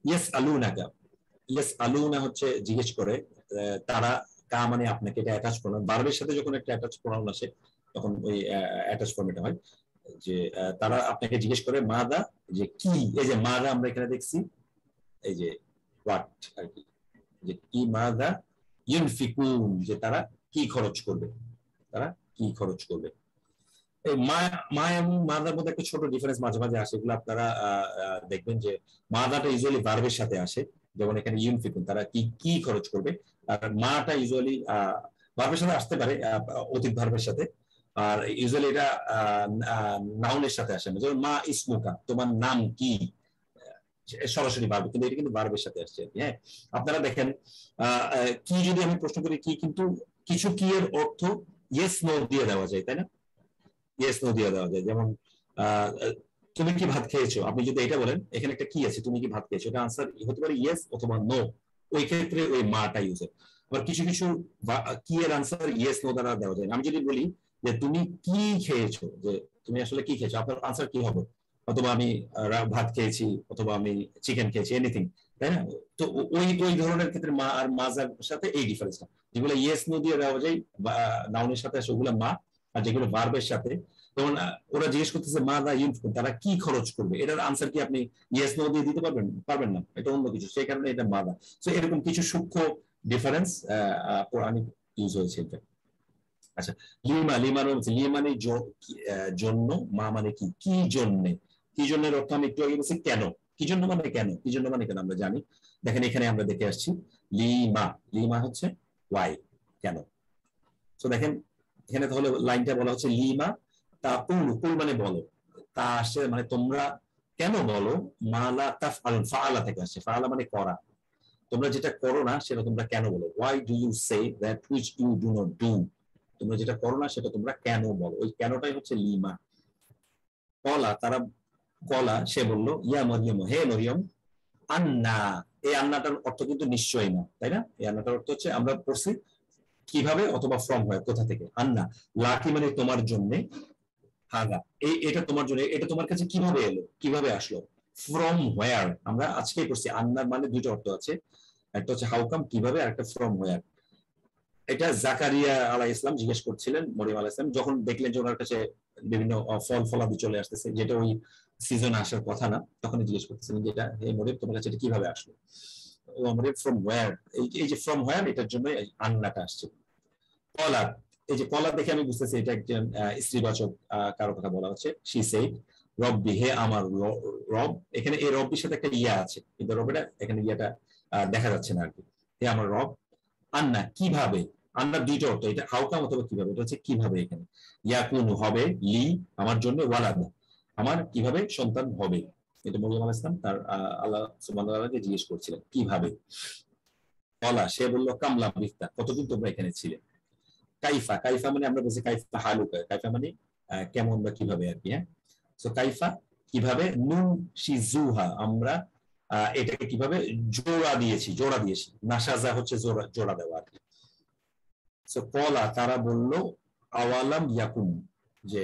C: ইয়েস আলুনাকা, ইয়েস আলুনা হচ্ছে জিজ্ঞেস করে, তারা, কা মানে আপনাকে, এটা অ্যাটাচ প্রনাউন, ভার্বের সাথে যখন একটা অ্যাটাচ প্রনাউন আসে তখন ওই অ্যাটাচ ফর্মেট হয়। যে তারা আপনাকে জিজ্ঞেস করে মাদা, যে কি, এই যে মাদা আমরা এখানে দেখছি, এই যে হোয়াট আর কি, যে কি মাদা ইউনফিকুন, যে তারা কি খরচ করবে, তারা কি খরচ করবে। মা এবং মাদার মধ্যে একটা ছোট ডিফারেন্স মাঝে মাঝে আসে, এগুলো আপনারা দেখবেন যে মাদাটা ইউজুয়ালি ভার্বের সাথে আসে, যেমন এখানে ইউনফিকুন তারা কি কি খরচ করবে, আর মাটা ইউজুয়ালি ভার্বের সাথে আসতে পারে, অতীত ভার্বের সাথে, আর ইউজুয়ালি এটা নাউনের সাথে আসে না। যেমন মা ইসমুকা তোমার নাম কি, সরাসরি ভার্ব, কিন্তু এটা কিন্তু ভার্বের সাথে আসছে। হ্যাঁ, আপনারা দেখেন কি যদি আমি প্রশ্ন করি কি, কিন্তু কিছু কি এর অর্থ ইয়েস নো দিয়ে দেওয়া যায়, তাই না? ইয়েস নো দিয়ে দেওয়া যায়। যেমন তুমি কি ভাত খেয়েছো, আপনি যদি এটা বলেন এখানে একটা কি আছে, তুমি কি ভাত খেয়েছো, এটা আনসার হতে পারে ইয়েস অথবা নো, ওই ক্ষেত্রে ওই মাটা ইউজ হয়। আবার কিছু কিছু কি এর আনসার ইয়েস নো দ্বারা দেওয়া যায়। আমি যদি বলি যে তুমি কি খেয়েছো, যে তুমি আসলে কি খেয়েছো, আপনার আনসার কি হবে, অথবা আমি ভাত খেয়েছি, অথবা আমি চিকেন খেয়েছি, এনিথিং, তাই না? তো ওই ধরনের ক্ষেত্রে মা আর মাজার সাথে এই ডিফারেন্সটা, যেগুলো ইয়েস নো দিয়ে দেওয়া যায় নাউনের সাথে আসে ওগুলো মা, আর যেগুলো ভার্বের সাথে, যেমন ওরা জিজ্ঞেস করতেছে মা দা ইউনফিকুন তারা কি খরচ করবে, এটার আনসার কি আপনি ইয়েস নো দিয়ে দিতে পারবেন না, এটা অন্য কিছু, সেই কারণে এটা মা দা। সো এরকম কিছু সূক্ষ্ম ডিফারেন্স কোরআনিক ইউজ হয়েছে এটা। আচ্ছা, লিমা, লি মানে জন্য, মা মানে কি, কি জন্যে, কি জন্যের অর্থ আমি একটু আগে বলছি কেন, কি জন্য মানে কেন, কি জন্য মানে কেন আমরা জানি। দেখেন এখানে আমরা দেখে আসছি লিমা হচ্ছে ওয়াই, কেন। তো দেখেন এখানে তাহলে লাইনটা বলা হচ্ছে লিমা তা কুল, কুল মানে বলো, তা আসছে মানে তোমরা কেন বলো, মালা তাফআলুন, ফাআলা থেকে আসছে, ফাআলা মানে করা, তোমরা যেটা করো না সেটা তোমরা কেন বলো, why do you say that which you do not do, তোমরা যেটা করো না সেটা তোমরা কেন বলো, ওই কেনটাই হচ্ছে লিমা। কলা তারা, কলা সে বললো, ইয়া মরিয়ম, হে মরিয়ম, আন্না, এই আন্নাটার অর্থ কিন্তু নিশ্চয়ই না, তাই না? এই আন্নাটার অর্থ হচ্ছে আমরা পড়ছি কিভাবে অথবা ফ্রম হয়, কোথা থেকে, আন্না, লাকি মানে তোমার জন্য, হাগা এটা তোমার জন্য, এটা তোমার কাছে কিভাবে এলো, কিভাবে আসলো, ফ্রম হোয়ার, আমরা আজকেই পড়ছি আন্নার মানে দুইটা অর্থ আছে, একটা হচ্ছে হাউকাম কিভাবে, আর একটা ফ্রম হোয়ার। এটা জাকারিয়া আলাইহিস সালাম জিজ্ঞেস করছিলেন মরিয়ম আলাইহিস সালাম, যখন দেখলেন যে ওনার কাছে বিভিন্ন ফল ফলাদি চলে আসতেছে, যেটা ওই সিজনে আসার কথা না, তখন জিজ্ঞেস করতেছিলেন যে এটা, হে মরিয়ম তোমার কাছে এটা কিভাবে আসলো, ও মরিয়ম ফ্রম হোয়ার, এই যে ফ্রম হোয়ার এটার জন্য আন্নাটা আসছে। কলা, এই যে কলা দেখে আমি বুঝতেছি এটা একজন স্ত্রীবাচক কারো কথা বলা হচ্ছে, শি সেড রব্বি, হে আমার রব, এখানে এই রব্বির সাথে একটা ইয়া আছে, কিন্তু রবেটা এখানে ইয়াটা দেখা যাচ্ছে না আর কি, হে আমার রব, আন্না কিভাবে, আন্নার দুইটা অর্থ, এটা হাউকাম অথবা কিভাবে, এটা হচ্ছে কিভাবে, এখানে ইয়াকুন হবে, লি আমার জন্য, ওয়ালাদা আমার কিভাবে সন্তান হবে, এটা মরিয়ম আলাইহিস সালাম তার আল্লাহ সুবহানাহু ওয়া তাআলাকে জিজ্ঞেস করছিলেন কিভাবে। কলা সে বলল, কামলা বিফতা কতদিন তোমরা এখানে ছিলে। কাইফা, কাইফা মানে আমরা বলছি কাইফা হালুকা, কাইফা মানে কেমন বা কিভাবে আর কি। হ্যাঁ, সো কাইফা কিভাবে, নুন শিজুহা আমরা এটাকে কিভাবে জোড়া দিয়েছি, নাসাজা হচ্ছে জোড়া দেওয়া আর কি। সো কলা তারা বলল, আওয়ালাম ইয়াকুম, যে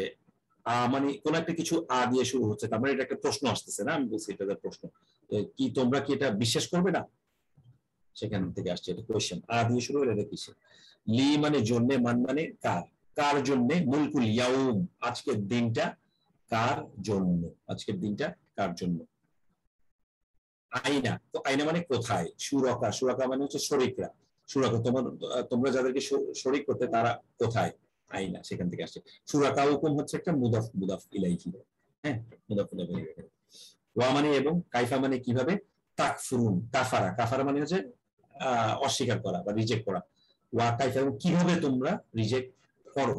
C: মানে কোন একটা কিছু দিয়ে শুরু হচ্ছে, তার মানে এটা একটা প্রশ্ন আসতেছে না, আমি বলছি এটা প্রশ্ন, কি তোমরা কি এটা বিশ্বাস করবে না, সেখান থেকে আসছে এটা কোয়েশ্চেন, দিয়ে শুরু হলে এটা কিসে। লি মানে জন্যে, মান মানে কার, কার জন্যে, মুলকুল ইয়াউম আজকের দিনটা কার জন্য, আজকের দিনটা কার জন্য। আইনা, তো আইনা মানে কোথায়, সুরকা, সুরকা মানে হচ্ছে শরীকরা, শুরাকা তোমরা যাদেরকে শরীক করতে তারা কোথায়, আইনা সেখান থেকে আসছে। শুরাকাউকুম হচ্ছে একটা মুদাফ ইলাইহি, হ্যাঁ মুদাফ ইলাইহি। ওয়া মানে এবং, কাইফা মানে কিভাবে, তাকফুরুন কাফারা মানে হচ্ছে অস্বীকার করা বা রিজেক্ট করা। ওয়া কাইফা এবং কিভাবে তোমরা রিজেক্ট করো।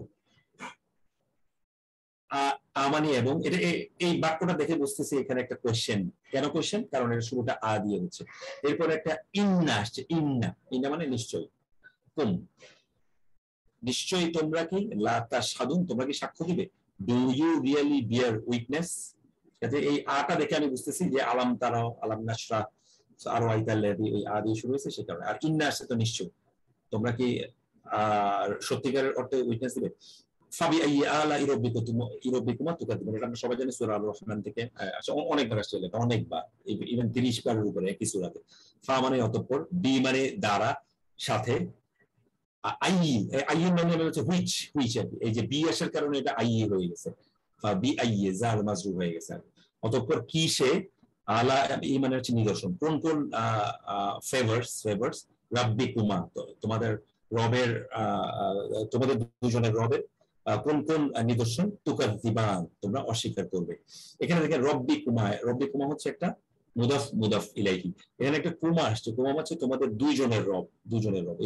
C: আমানি এবং, এটা এই বাক্যটা দেখে বুঝতেছি এখানে একটা কোয়েশ্চেন। কেন কোয়েশ্চেন? কারণ এর শুরুটা আ দিয়ে হচ্ছে, এরপরে একটা ইন্না আসছে। ইন্না মানে নিশ্চয়ই, কুম নিশ্চয়ই তোমরা কি, লা তাশহাদুন তোমরা কি সাক্ষ্য দিবে, do you really bear witness. এই আটা দেখে আমি বুঝতেছি যে আলাম তারাও, আলাম নাশরা, আরো আইতাল্লাযী, ওই আ দিয়ে শুরু হয়েছে সে কারণে। আর ইন্না আসছে তো নিশ্চয়, তোমরা কি সত্যিকারের অর্থে উইটনেস দিবে। ফাবি আলাই রাব্বিকুমা তুকাদ্দিবুন, এটা আমরা সবাই জানি সূরা আল রহমান থেকে অনেকবার আসছে, অনেকবার, ইভেন 30 বারের উপরে একই সূরাতে। ফা মানে অতঃপর, বি মানে দ্বারা, সাথে, আইয়ুন মানে হচ্ছে হুইচ, এই যে বি আসার কারণে এটা আইয়ি হয়ে গেছে, ফাবি আইয়ি জার মাজরুর হয়ে গেছে। অতঃপর কি সে, আলা ই মানে হচ্ছে নিদর্শন, কোন কোন ফেভার্স রাব্বিকুমা তোমাদের রবের, তোমাদের দুজনের রবের কোন কোন নিদর্শন, তুকাদ্দিবান তোমরা অস্বীকার করবে। এখানে দেখেন রব্বিকুমা হচ্ছে একটা মুদাফ ইলাইহি, এখানে একটা কুমা আসছে, কুমা হচ্ছে তোমাদের দুইজনের রব।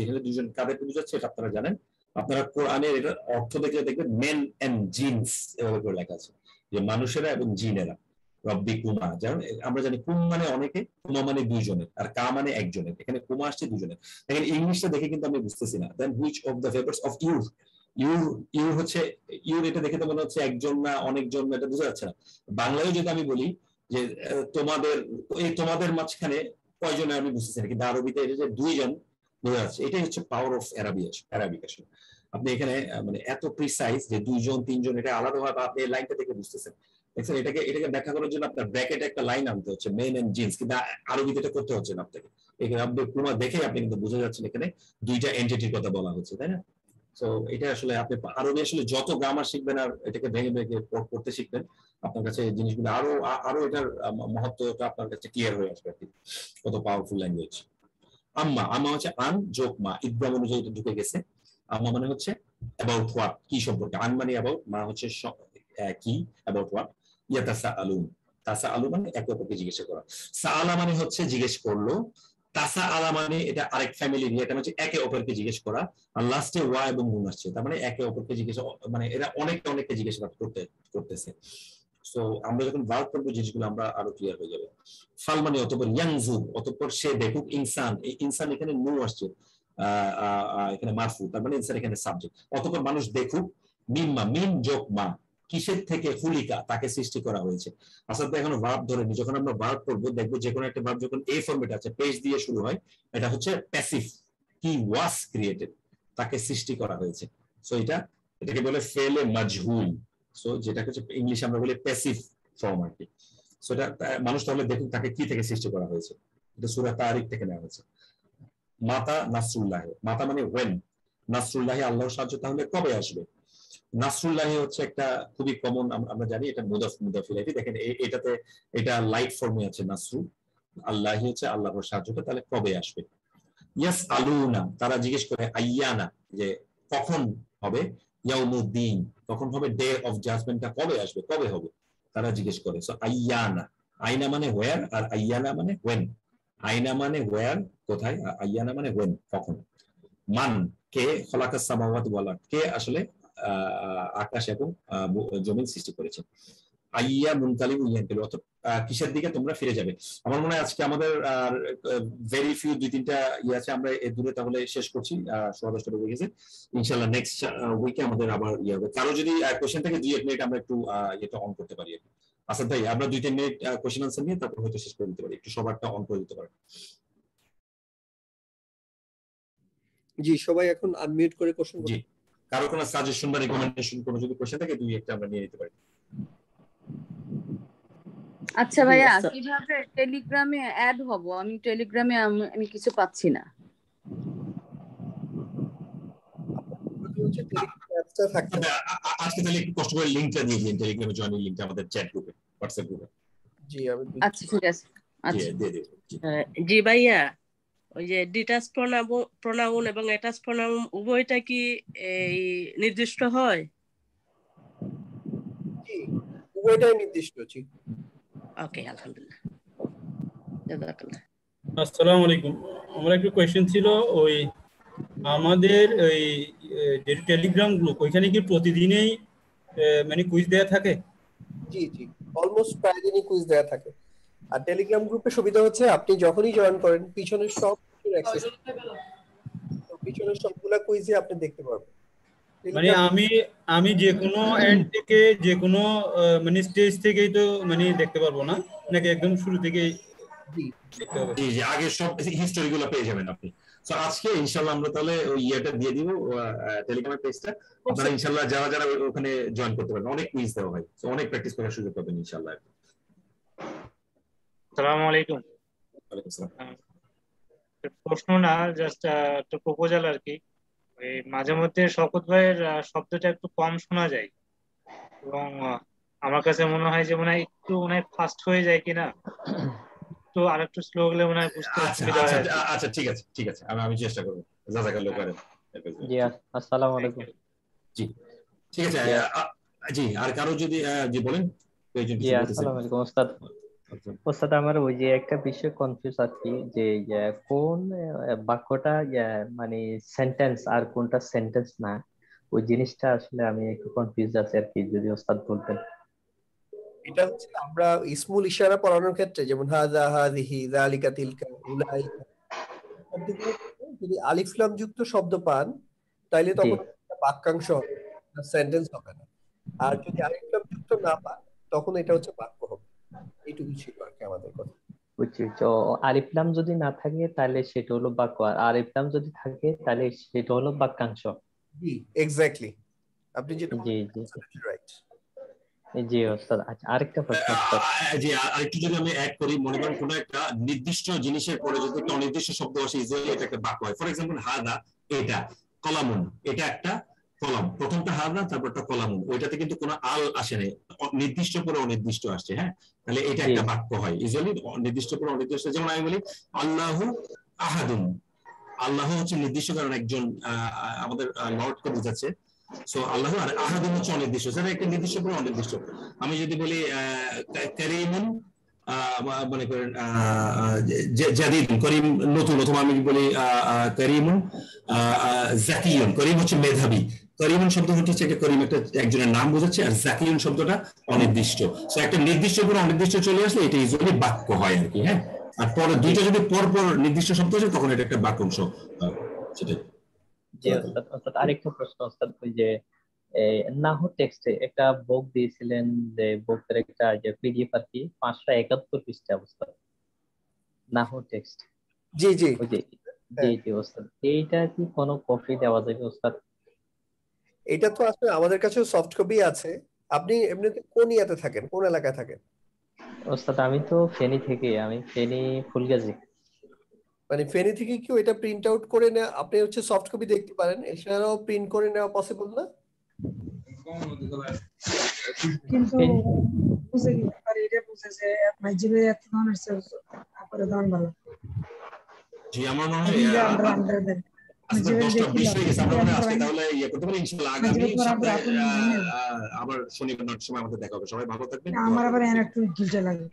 C: এখানে দুইজন কাদেরকে বোঝাচ্ছে এটা আপনারা জানেন, আপনারা কোরআনের এটা অর্থ দেখলে দেখবেন মেন এন্ড জিনস এভাবে করে লেখা আছে, যে মানুষেরা এবং জিনেরা। রব্বিকুমা, যেমন আমরা জানি কুম মানে অনেকে, কুমা মানে দুইজনের, আর কা মানে একজনের, এখানে কুমা আসছে দুজনের। দেখেন ইংলিশটা দেখে কিন্তু আমি বুঝতেছি না। Then which of the favours of your হচ্ছে ইউর, এটা দেখে তো মনে হচ্ছে একজন না অনেকজন, এটা বোঝা যাচ্ছে না। বাংলায় যদি আমি বলি যে তোমাদের মাঝখানে কয়জনে, আমি বুঝতেছি না, কিন্তু আরবিতে এটা যে দুইজন বোঝা যাচ্ছে। এটাই হচ্ছে পাওয়ার অফ অ্যারাবিক আসলে। আপনি এখানে মানে এত প্রিসাইজ যে দুইজন তিনজন, এটা আলাদাভাবে আপনি এই লাইনটা থেকে বুঝতেছেন। দেখছেন, এটাকে ব্যাখ্যা করার জন্য আপনার ব্র্যাকেটে একটা লাইন আনতে হচ্ছে, মেন এন্ড জিন্স, কিন্তু আরবিতে এটা করতে হচ্ছে না আপনাকে। এখানে আপনি পুরো দেখে আপনি কিন্তু বুঝে যাচ্ছেন এখানে দুইটা এন্টিটির কথা বলা হচ্ছে, তাই না? তো এটা আসলে আপনি আরবি আসলে যত গ্রামার শিখবেন আর এটাকে ভেঙে পড়তে শিখবেন, আপনার কাছে এই জিনিসগুলো আরো এটার মহত্বটা আপনার কাছে ক্লিয়ার হয়ে আসবে আর কি, কত পাওয়ারফুল ল্যাঙ্গুয়েজ। আম্মা হচ্ছে আন যোগ মা, ইদগাম অনুযায়ী এটা ঢুকে গেছে। আম্মা মানে হচ্ছে অ্যাবাউট হোয়াট, কি সম্পর্কে, আন মানে অ্যাবাউট, মা হচ্ছে কি, অ্যাবাউট হোয়াট। তাসাআলুন মানে একে অপরকে জিজ্ঞাসা করা। সাআলা মানে হচ্ছে জিজ্ঞেস করলো, তাসাআলা মানে এটা আরেক ফ্যামিলি নিয়ে, এটা হচ্ছে একে অপরকে জিজ্ঞেস করা। আর লাস্টে ওয়া এবং নুন আসছে, তার মানে একে অপরকে জিজ্ঞাসা, মানে এরা অনেককে জিজ্ঞাসাবাদ করতেছে। সো আমরা যখন ভার্ব করব জিনিসগুলো আমরা আরো ক্লিয়ার হয়ে যাবে। ফাল মানে অতঃপর, ইয়ানজুর অতঃপর সে দেখুক, ইনসান, এই ইনসান এখানে নু আসছে, এখানে মারফু, তার মানে ইনসান এখানে সাবজেক্ট। অতঃপর মানুষ দেখুক, মিম্মা, মিম যোগ মা, কিসের থেকে, খুলিকা তাকে সৃষ্টি করা হয়েছে। আসলে এখনো ভার্ব ধরেনি, যখন আমরা ভার্ব করবো দেখবো যে কোনো একটা ভার্ব যখন এই ফরম্যাট আছে, পেজ দিয়ে শুরু হয়, এটা হচ্ছে প্যাসিভ, হি ওয়াজ ক্রিয়েটেড, তাকে সৃষ্টি করা হয়েছে। সো এটাকে বলে ফেলে মাজহুল, সো যেটাকে হচ্ছে ইংলিশে আমরা বলি প্যাসিভ ফর্ম আর কি। সো এটা মানুষ তাহলে দেখুন তাকে কি থেকে সৃষ্টি করা হয়েছে, এটা সূরা তারিক থেকে নেওয়া হয়েছে। মাতা নাসরুল্লাহ, মাতা মানে ওয়েন, নাসরুল্লাহ আল্লাহর সাহায্য তাহলে কবে আসবে। নাসরুল্লাহ হচ্ছে একটা খুবই কমন, আমরা জানি এটা মুদাফ ইলাইহি। দেখেন এটাতে এটা লাইট ফর্মে আছে, নাসরু, আল্লাহ হচ্ছে আল্লাহর সাহায্যটা তাহলে কবে আসবে। ইয়াস আলুনা তারা জিজ্ঞেস করে, আইয়ানা যে কখন হবে, ইয়াউমুদ্দিন কখন হবে, ডে অফ জাজমেন্টটা কবে আসবে, কবে হবে, তারা জিজ্ঞেস করে। সো আইয়ানা, আইনা মানে হোয়ার, আর আইয়ানা মানে হোয়েন। আইনা মানে হোয়ার, কোথায়, আইয়ানা মানে হোয়েন, কখন। মান কে, খলাকাস সামাওয়াতি ওয়াল আরদ কে আসলে আকাশ এবং জমিন সৃষ্টি করেছে। আইয়া মুনকালিবু ইয়ানকালিবু, অর্থাৎ কিসের দিকে তোমরা ফিরে যাবে। আমার মনে হয় আজকে আমাদের ভেরি ফিউ 2-3টা আছে, আমরা এর দূরে তাহলে শেষ করছি, 10:30 বেজে গেছে। ইনশাআল্লাহ নেক্সট উইকে আমাদের আবার হবে। কারো যদি কোশ্চেন থাকে 2-1 মিনিট আমরা একটু এটা অন করতে পারি। আসাদ ভাই, আমরা 2-3 মিনিট কোশ্চেন আনসার নিয়ে তারপর হয়তো শেষ করে দিতে পারি, একটু সবারটা অন করে দিতে পারি।
A: জি, সবাই এখন আনমিউট করে কোশ্চেন।
C: জি, কারো কোনো সাজেশন বা রিকমেন্ডেশন কোনো যদি কোশ্চেন থাকে 2-1টা আমরা নিয়ে নিতে পারি।
H: আচ্ছা ভাইয়া, কিভাবে টেলিগ্রামে অ্যাড হব? আমি টেলিগ্রামে আমি কিছু পাচ্ছি না।
C: আজকে তাহলে একটু কষ্ট করে লিংকটা দিয়ে দিন, টেলিগ্রামে জয়েনিং লিংকটা আমাদের চ্যাট গ্রুপে, হোয়াটসঅ্যাপ গ্রুপে।
A: জি, আমি
H: আচ্ছা ঠিক আছে। আচ্ছা
C: দিয়ে দিন।
Q: জি ভাইয়া, ওই যে ডিটাচ প্রোনাউন এবং অ্যাটাচ প্রোনাউন উভয়টা কি এই নির্দিষ্ট হয়?
A: জি, উভয়টাই নির্দিষ্ট। জি,
Q: ওকে, আলহামদুলিল্লাহ, জাযাকাল্লাহ।
R: আসসালামু আলাইকুম। আমার একটা কোয়েশ্চেন ছিল, ওই আমাদের ওই যে টেলিগ্রাম গ্রুপ, ওইখানে কি প্রতিদিনই মানে কুইজ দেয়া থাকে?
A: জি জি, অলমোস্ট প্রায় দিনই কুইজ দেয়া থাকে। আর টেলিগ্রাম গ্রুপের সুবিধা হচ্ছে আপনি যখনই জয়েন করেন পিছনের সব কিছুর অ্যাক্সেস, পিছনের সবগুলা কুইজই আপনি দেখতে পারবেন।
R: মানে আমি যে কোনো এন্ড থেকে যে কোনো মানে স্টেজ থেকেই তো মানে দেখতে পারবো না, নাকি একদম শুরু থেকেই দেখতে হবে?
C: জি জি, আগে সব হিস্টরি গুলো পেয়ে যাবেন আপনি। সো আজকে ইনশাআল্লাহ আমরা তাহলে ওই ইয়েটা দিয়ে দিব, টেলিগ্রামের পেজটা। আপনারা ইনশাআল্লাহ যারা যারা ওখানে জয়েন করতে পারবেন, অনেক কুইজ দেওয়া হয়, সো অনেক প্র্যাকটিস করার সুযোগ পাবেন ইনশাআল্লাহ।
S: আসসালামু আলাইকুম।
C: ওয়ালাইকুম আসসালাম।
S: প্রশ্ন না, জাস্ট একটা প্রপোজাল আর কি। ওই মাঝে মধ্যে শওকত ভাইয়ের শব্দটা একটু কম শোনা যায়, এবং আমার কাছে মনে হয় যে একটু ফাস্ট হয়ে যায় কিনা, তো আরেকটু স্লো হলে মনে হয় বুঝতে সুবিধা হয়।
C: আচ্ছা ঠিক আছে ঠিক আছে, আমি চেষ্টা করব। জাযাকাল্লাহ খাইরান।
T: জি, আসসালামু আলাইকুম।
C: জি ঠিক আছে। জি, আর কারো যদি জি বলেন।
T: জি, আসসালামু আলাইকুম ওস্তাদ। ওস্তাদ, আমার ওই যে একটা বিষয় কনফিউজ আর কি, যে কোন বাক্যটা মানে সেন্টেন্স আর কোনটা সেন্টেন্স না, ওই জিনিসটা আসলে আমি একটু কনফিউজ আছি আর কি, যদি ওস্তাদ বলতেন।
A: এটা হচ্ছে আমরা ইসমুল ইশারা পড়ানোর ক্ষেত্রে, যেমন হাযা, হাযিহি, যালিকা, তিলকা, উলাইকা, যদি আলিফ লাম যুক্ত শব্দ পান তাইলে তখন বাক্যাংশ হবে, সেন্টেন্স হবে না। আর যদি আলিফ লাম যুক্ত না পান তখন এটা হচ্ছে বাক্য হবে। এইটুকু ছিল আর কি আমাদের কথা।
T: বুঝছি। তো আলিফ লাম যদি না থাকে তাহলে সেটা হলো বাক্য, আর আলিফ লাম যদি থাকে তাহলে সেটা হলো বাক্যাংশ।
A: জি, এক্স্যাক্টলি, আপনি যেটা
T: জি জি
A: রাইট।
T: জি ওস্তাদ। আচ্ছা, আরেকটা প্রশ্ন ওস্তাদ।
C: জি, আরেকটু যদি আমি অ্যাড করি, মনে করেন কোনো একটা নির্দিষ্ট জিনিসের পরে যদি একটা অনির্দিষ্ট শব্দ আসে, ইজিলি এটা একটা বাক্য হয়। ফর এক্সাম্পল হাদা, এটা, কলামুন, এটা একটা কলাম, প্রথমটা হাদা তারপরটা কলামুন, ওইটাতে কিন্তু কোনো আল আসে না, নির্দিষ্ট পরে অনির্দিষ্ট আসছে। হ্যাঁ, তাহলে এটা একটা বাক্য হয় ইজিলি, নির্দিষ্ট পরে অনির্দিষ্ট। যেমন আমি বলি আল্লাহু আহাদুন, আল্লাহ হচ্ছে নির্দিষ্ট, কারণ একজন আমাদের লর্ডকে বোঝাচ্ছে। সো আল্লাহ, আর আহাদুন হচ্ছে অনির্দিষ্ট, সেটা একটা নির্দিষ্ট পরে অনির্দিষ্ট। আমি যদি বলি কারীমুন, মনে করেন জাদিদ, করিম নতুন, অথবা আমি বলি করিমুন জাকিয়ুন, করিম হচ্ছে মেধাবী। করিমুন শব্দ হচ্ছে একটা করিম একটা একজনের নাম বোঝাচ্ছে, আর জাকিয়ুন শব্দটা অনির্দিষ্ট। সো একটা নির্দিষ্ট করে অনির্দিষ্ট চলে আসলে এটা ইউজুয়ালি বাক্য হয় আর কি। হ্যাঁ, আর পরে দুইটা যদি পর নির্দিষ্ট শব্দ আছে তখন এটা একটা বাক্যাংশ। সেটাই।
T: জি ওস্তাদ, আরেকটা প্রশ্ন ওস্তাদ, ওই যে নাহু টেক্সটে একটা বুক দিয়েছিলেন, যে বুকের একটা যে পিডিএফ আর কি, 571 পৃষ্ঠা ওস্তাদ, নাহু টেক্সট।
A: জি জি
T: জি জি ওস্তাদ, এইটা কি কোনো কপি দেওয়া যাবে ওস্তাদ?
A: এটা তো আসলে আমাদের কাছে সফট কপি আছে। আপনি এমনিতে কোন ইয়াতে থাকেন, কোন এলাকায় থাকেন?
T: ওস্তাদ, আমি তো ফেনী থেকে, আমি ফেনী ফুলগাজী।
A: মানে ফেনী থেকে কি এটা প্রিন্ট আউট করে না আপনি হচ্ছে সফট কপি দেখতে পারেন, এছাড়াও প্রিন্ট করে নেওয়া পসিবল না?
U: কিন্তু বুঝে কি আর এটা বুঝে যে মাইজিবে এত ধরনের করে দান ভালো।
C: জি, আমার মনে হয় আজকে 10টা 20 হয়ে গেছে, আমরা আজকে তাহলে ইয়ে করতে পারি ইনশাআল্লাহ। আগামী সপ্তাহে আবার শনিবার সময় আমাদের দেখা হবে। সবাই ভালো থাকবেন।
U: আমার আবার একটু গিলটা লাগে।